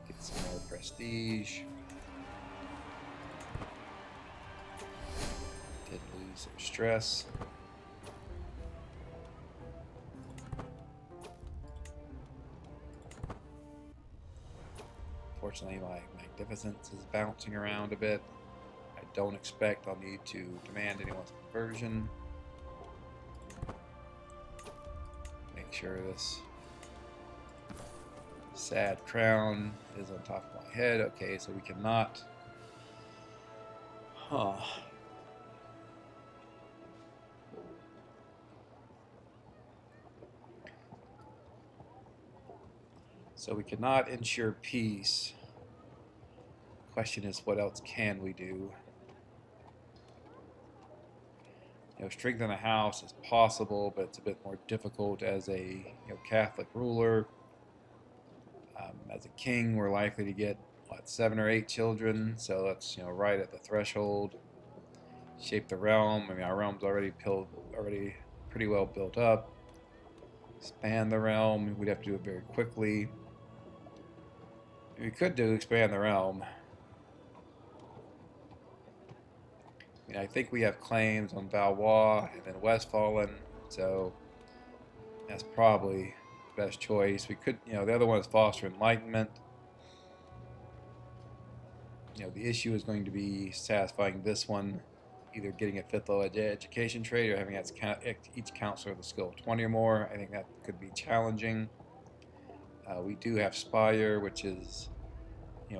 Get some more prestige. Did lose some stress. Unfortunately, my magnificence is bouncing around a bit. I don't expect I'll need to demand anyone's conversion. Make sure this sad crown is on top of my head. Okay, so we cannot... So we cannot ensure peace. Question is, what else can we do? Strengthen a house is possible, but it's a bit more difficult as a Catholic ruler. As a king, we're likely to get 7 or 8 children, so that's right at the threshold. Shape the realm. I mean, our realm's already pretty well built up. Expand the realm. We'd have to do it very quickly. We could expand the realm. I mean, I think we have claims on Valois and then Westfalen, so that's probably the best choice. We could, the other one is foster enlightenment. The issue is going to be satisfying this one, either getting a 5th level education trade or having each counselor of the skill of 20 or more. I think that could be challenging. We do have Spire, which is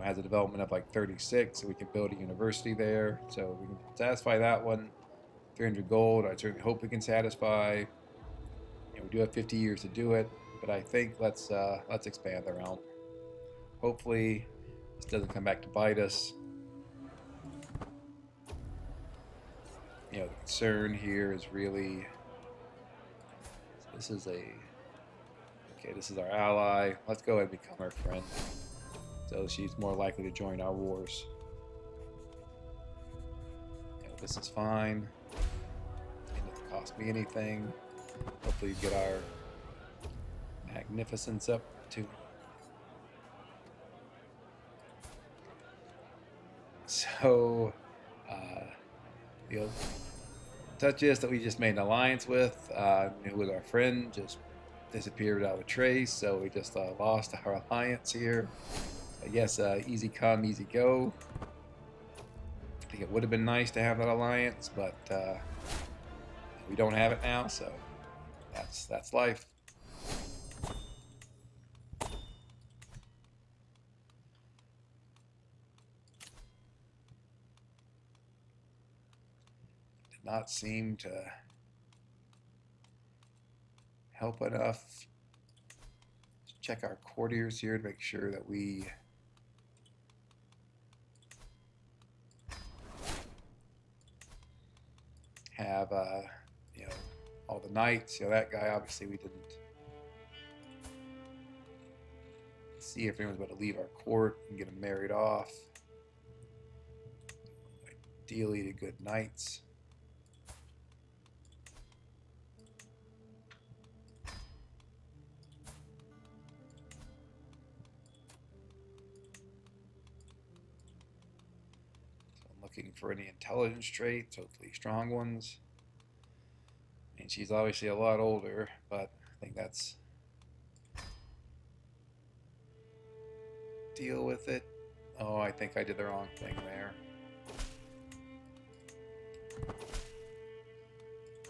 has a development of like 36, so we can build a university there. So we can satisfy that one. 300 gold, I certainly hope we can satisfy. We do have 50 years to do it, but I think let's expand the realm. Hopefully this doesn't come back to bite us. The concern here is really, this is our ally. Let's go ahead and become our friend. So she's more likely to join our wars. This is fine. It doesn't cost me anything. Hopefully get our magnificence up to. So, the Duchess that we just made an alliance with, who was our friend, just disappeared without a trace. So we just lost our alliance here. I guess easy come, easy go. I think it would have been nice to have that alliance, but we don't have it now, so that's life. Did not seem to help enough. Let's check our courtiers here to make sure that we have, you know, all the knights. You know, that guy, obviously we didn't see if anyone's about to leave our court and get him married off. Ideally to good knights. So I'm looking for any intelligence traits, hopefully strong ones. And she's obviously a lot older, but I think that's deal with it. Oh, I think I did the wrong thing there.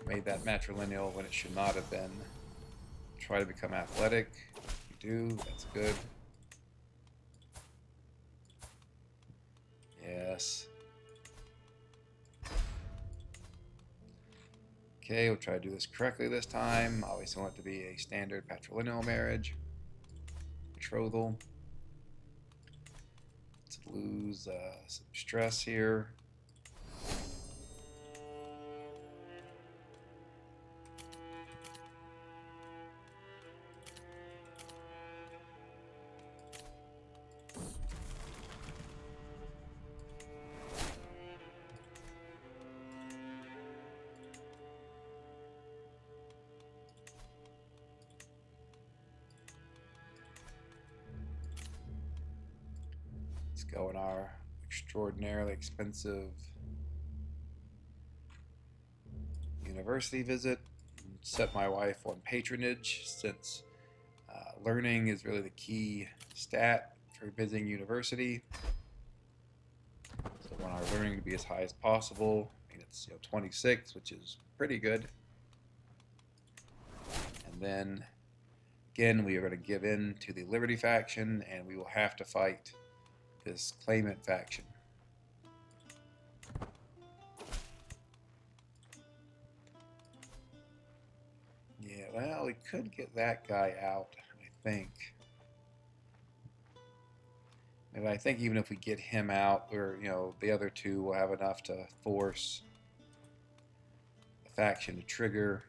Made that matrilineal when it should not have been. Try to become athletic. You do, that's good. Yes. Okay, we'll try to do this correctly this time. Obviously want it to be a standard patrilineal marriage. Betrothal. Let's lose some stress here. Let's go on our extraordinarily expensive university visit. Set my wife on patronage since learning is really the key stat for visiting university. So I want our learning to be as high as possible. I mean, it's 26, which is pretty good. And then again, we are going to give in to the Liberty faction, and we will have to fight this claimant faction. Yeah, well, we could get that guy out, I think. And I think even if we get him out, or the other two will have enough to force the faction to trigger.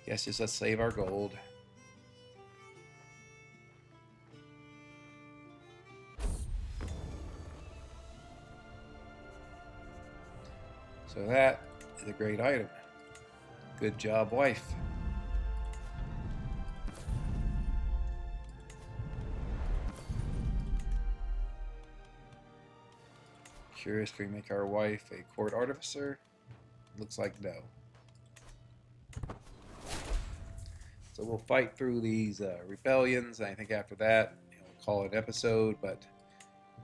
Guess just let's save our gold. So that is a great item. Good job, wife. Curious, can we make our wife a court artificer? Looks like no. So we'll fight through these rebellions, and I think after that, we'll call it an episode, but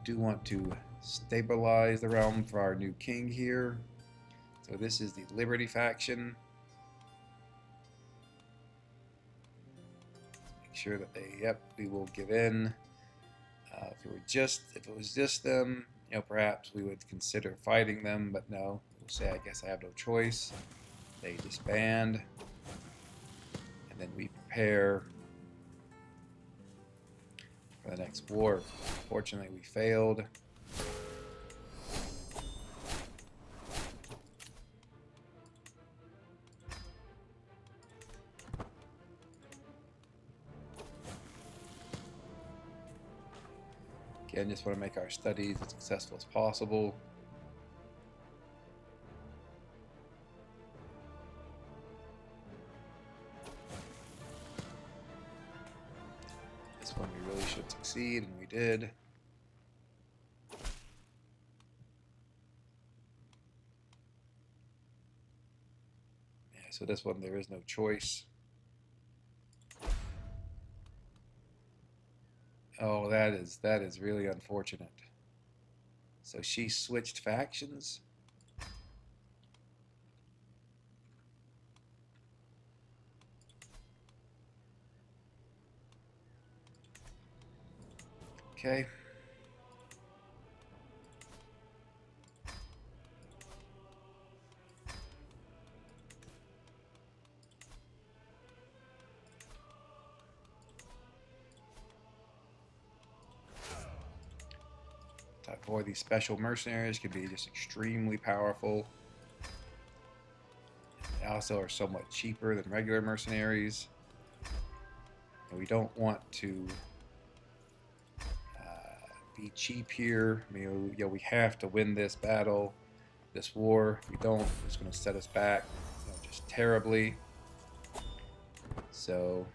do want to stabilize the realm for our new king here. So this is the Liberty faction. Make sure that they, yep, we will give in. If it was just them, perhaps we would consider fighting them, but no, we'll say, I guess I have no choice. They disband, and then we prepare for the next war. Fortunately, we failed. Again, just want to make our studies as successful as possible. This one we really should succeed, and we did. Yeah, so this one there is no choice. Oh, that is really unfortunate. So she switched factions? Okay. Type 4, these special mercenaries can be just extremely powerful. They also are somewhat cheaper than regular mercenaries. And we don't want to be cheap here. I mean, we have to win this battle, this war. If we don't, it's going to set us back, just terribly. So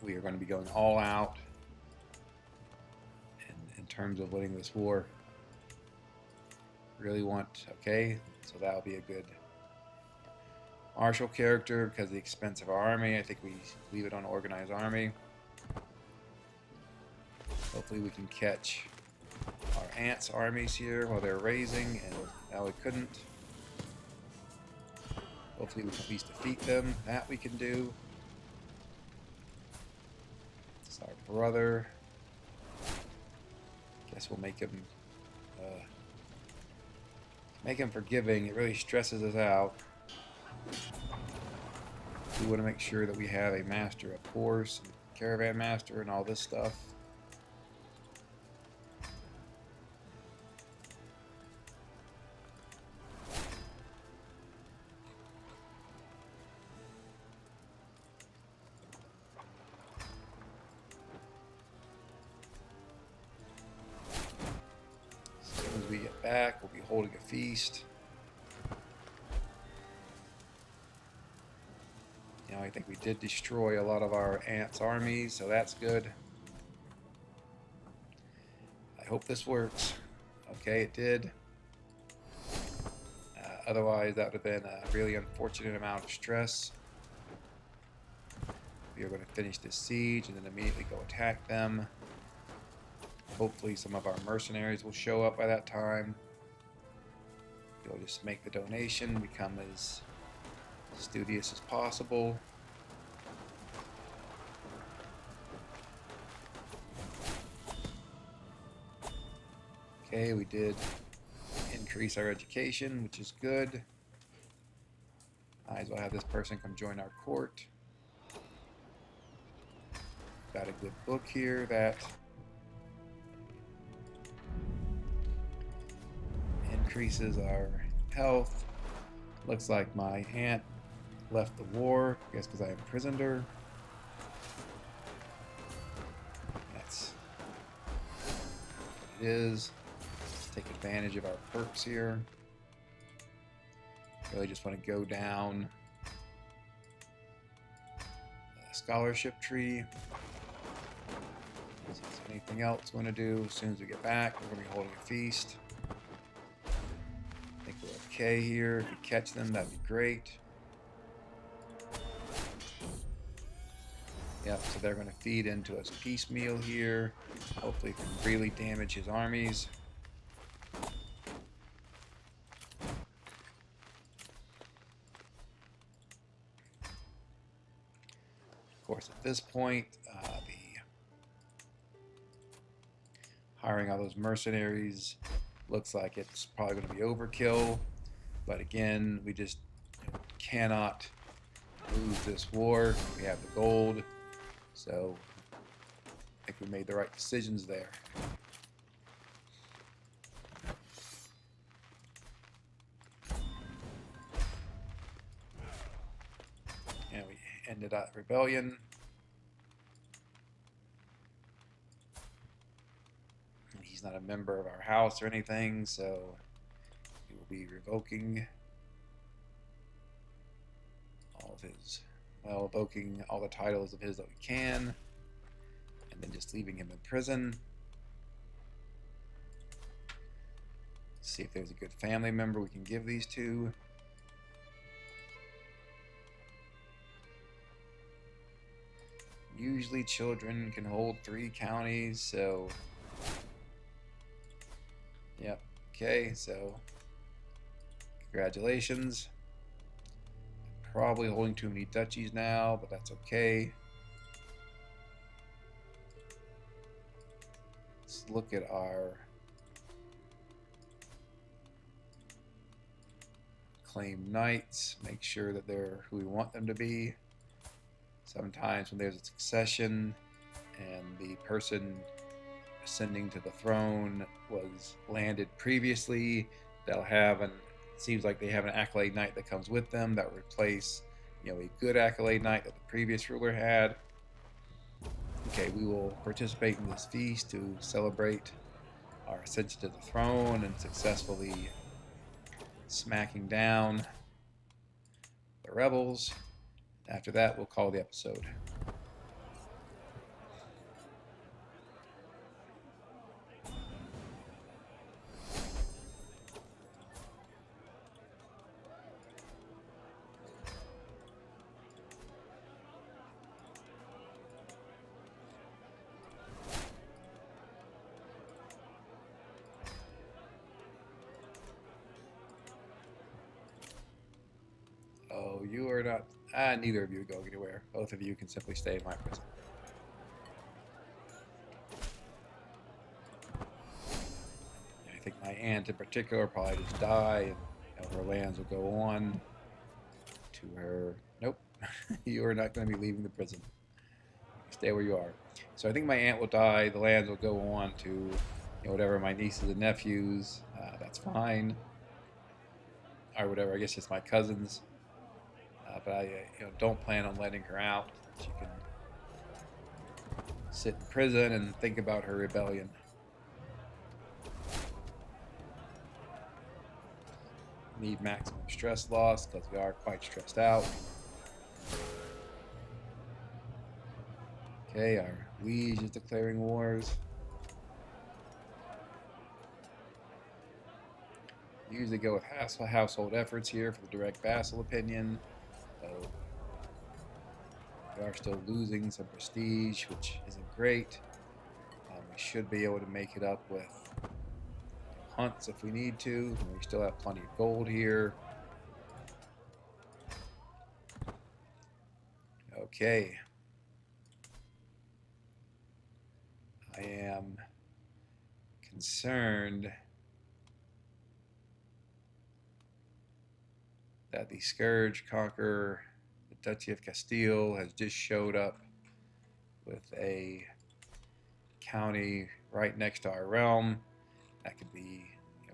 we are going to be going all out in terms of winning this war. Really want, okay, so that'll be a good martial character because of the expense of our army. I think we leave it on organized army. Hopefully we can catch our ants' armies here while they're raising, and now we couldn't. Hopefully we can at least defeat them. That we can do. It's our brother. Guess we'll make him forgiving. It really stresses us out. We want to make sure that we have a master of horse, and caravan master, and all this stuff. As we get back, we'll be holding a feast. I think we did destroy a lot of our ants' armies, so that's good. I hope this works. Okay, it did. Otherwise, that would have been a really unfortunate amount of stress. We are going to finish this siege and then immediately go attack them. Hopefully some of our mercenaries will show up by that time. We'll just make the donation, become as studious as possible. Okay, we did increase our education, which is good. Might as well have this person come join our court. Got a good book here that increases our health. Looks like my aunt left the war, I guess because I imprisoned her. That's what it is. Let's take advantage of our perks here. Really just want to go down the scholarship tree. See if there's anything else we want to do. As soon as we get back, we're going to be holding a feast. I think we're okay here. If we catch them, that'd be great. Yep, so they're going to feed into us piecemeal here. Hopefully can really damage his armies. Of course, at this point, the hiring all those mercenaries looks like it's probably going to be overkill. But again, we just cannot lose this war. We have the gold. So I think we made the right decisions there. And we ended that rebellion. And he's not a member of our house or anything, so we will be revoking all of his, well, evoking all the titles of his that we can, and then just leaving him in prison. See if there's a good family member we can give these to. Usually children can hold 3 counties, so yep, okay, so congratulations. Probably holding too many duchies now, but that's okay. Let's look at our claim knights, make sure that they're who we want them to be. Sometimes when there's a succession and the person ascending to the throne was landed previously, they'll have an It seems like they have an Accolade Knight that comes with them that will replace, a good Accolade Knight that the previous ruler had. Okay, we will participate in this feast to celebrate our ascension to the throne and successfully smacking down the rebels. After that, we'll call the episode. Oh, you are not... neither of you go anywhere. Both of you can simply stay in my prison. I think my aunt in particular will probably just die, and her lands will go on to her... Nope. You are not going to be leaving the prison. Stay where you are. So I think my aunt will die. The lands will go on to whatever my nieces and nephews. That's fine. Or whatever. I guess it's my cousins. But I don't plan on letting her out. She can sit in prison and think about her rebellion. Need maximum stress loss because we are quite stressed out. Okay, our liege is declaring wars. Usually go with household efforts here for the direct vassal opinion. So we are still losing some prestige, which isn't great. We should be able to make it up with hunts if we need to. We still have plenty of gold here. Okay. I am concerned that the Scourge conqueror, the Duchy of Castile, has just showed up with a county right next to our realm. That could be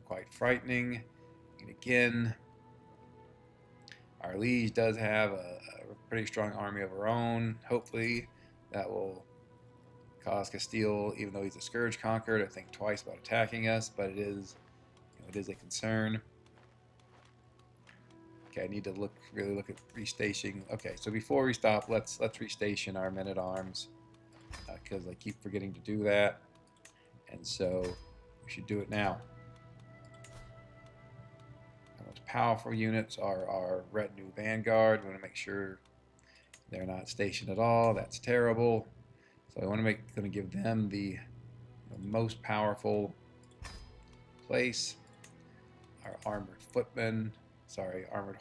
quite frightening. And again, our liege does have a pretty strong army of her own. Hopefully that will cause Castile, even though he's a Scourge conqueror, to think twice about attacking us, but it is a concern. Okay, I need to really look at restationing. Okay, so before we stop, let's restation our men-at-arms because I keep forgetting to do that, and so we should do it now. The most powerful units are our retinue vanguard. We want to make sure they're not stationed at all. That's terrible. So I want to give them the most powerful place. Our armored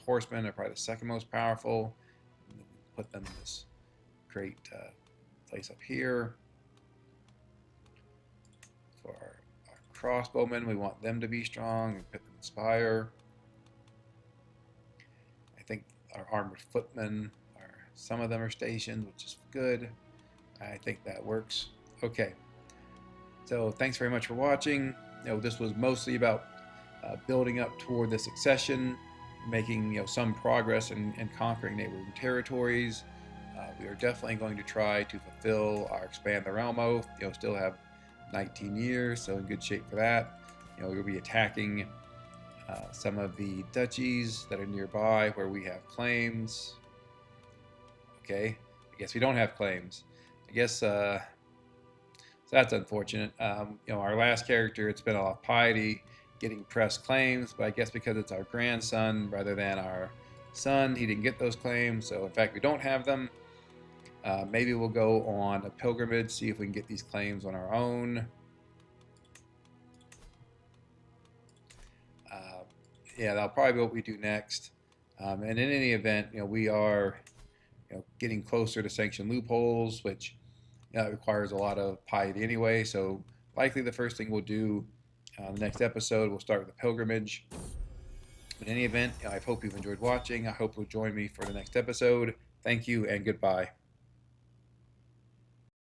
horsemen are probably the second most powerful. Put them in this great place up here. For our crossbowmen, we want them to be strong and put them in spire. I think our armored footmen some of them are stationed, which is good. I think that works. Okay. So thanks very much for watching. This was mostly about building up toward the succession, making some progress in conquering neighboring territories. We are definitely going to try to fulfill our expand the realm oath. Still have 19 years, so in good shape for that. We'll be attacking some of the duchies that are nearby where we have claims. Okay, I guess we don't have claims. I guess so that's unfortunate. Our last character, it's been a lot of piety, getting press claims, but I guess because it's our grandson rather than our son, he didn't get those claims. So in fact, we don't have them. Maybe we'll go on a pilgrimage, see if we can get these claims on our own. Yeah, that'll probably be what we do next. And in any event, we are getting closer to sanction loopholes, which requires a lot of piety anyway. So likely the first thing we'll do the next episode, we'll start with the pilgrimage. In any event, I hope you've enjoyed watching. I hope you'll join me for the next episode. Thank you and goodbye.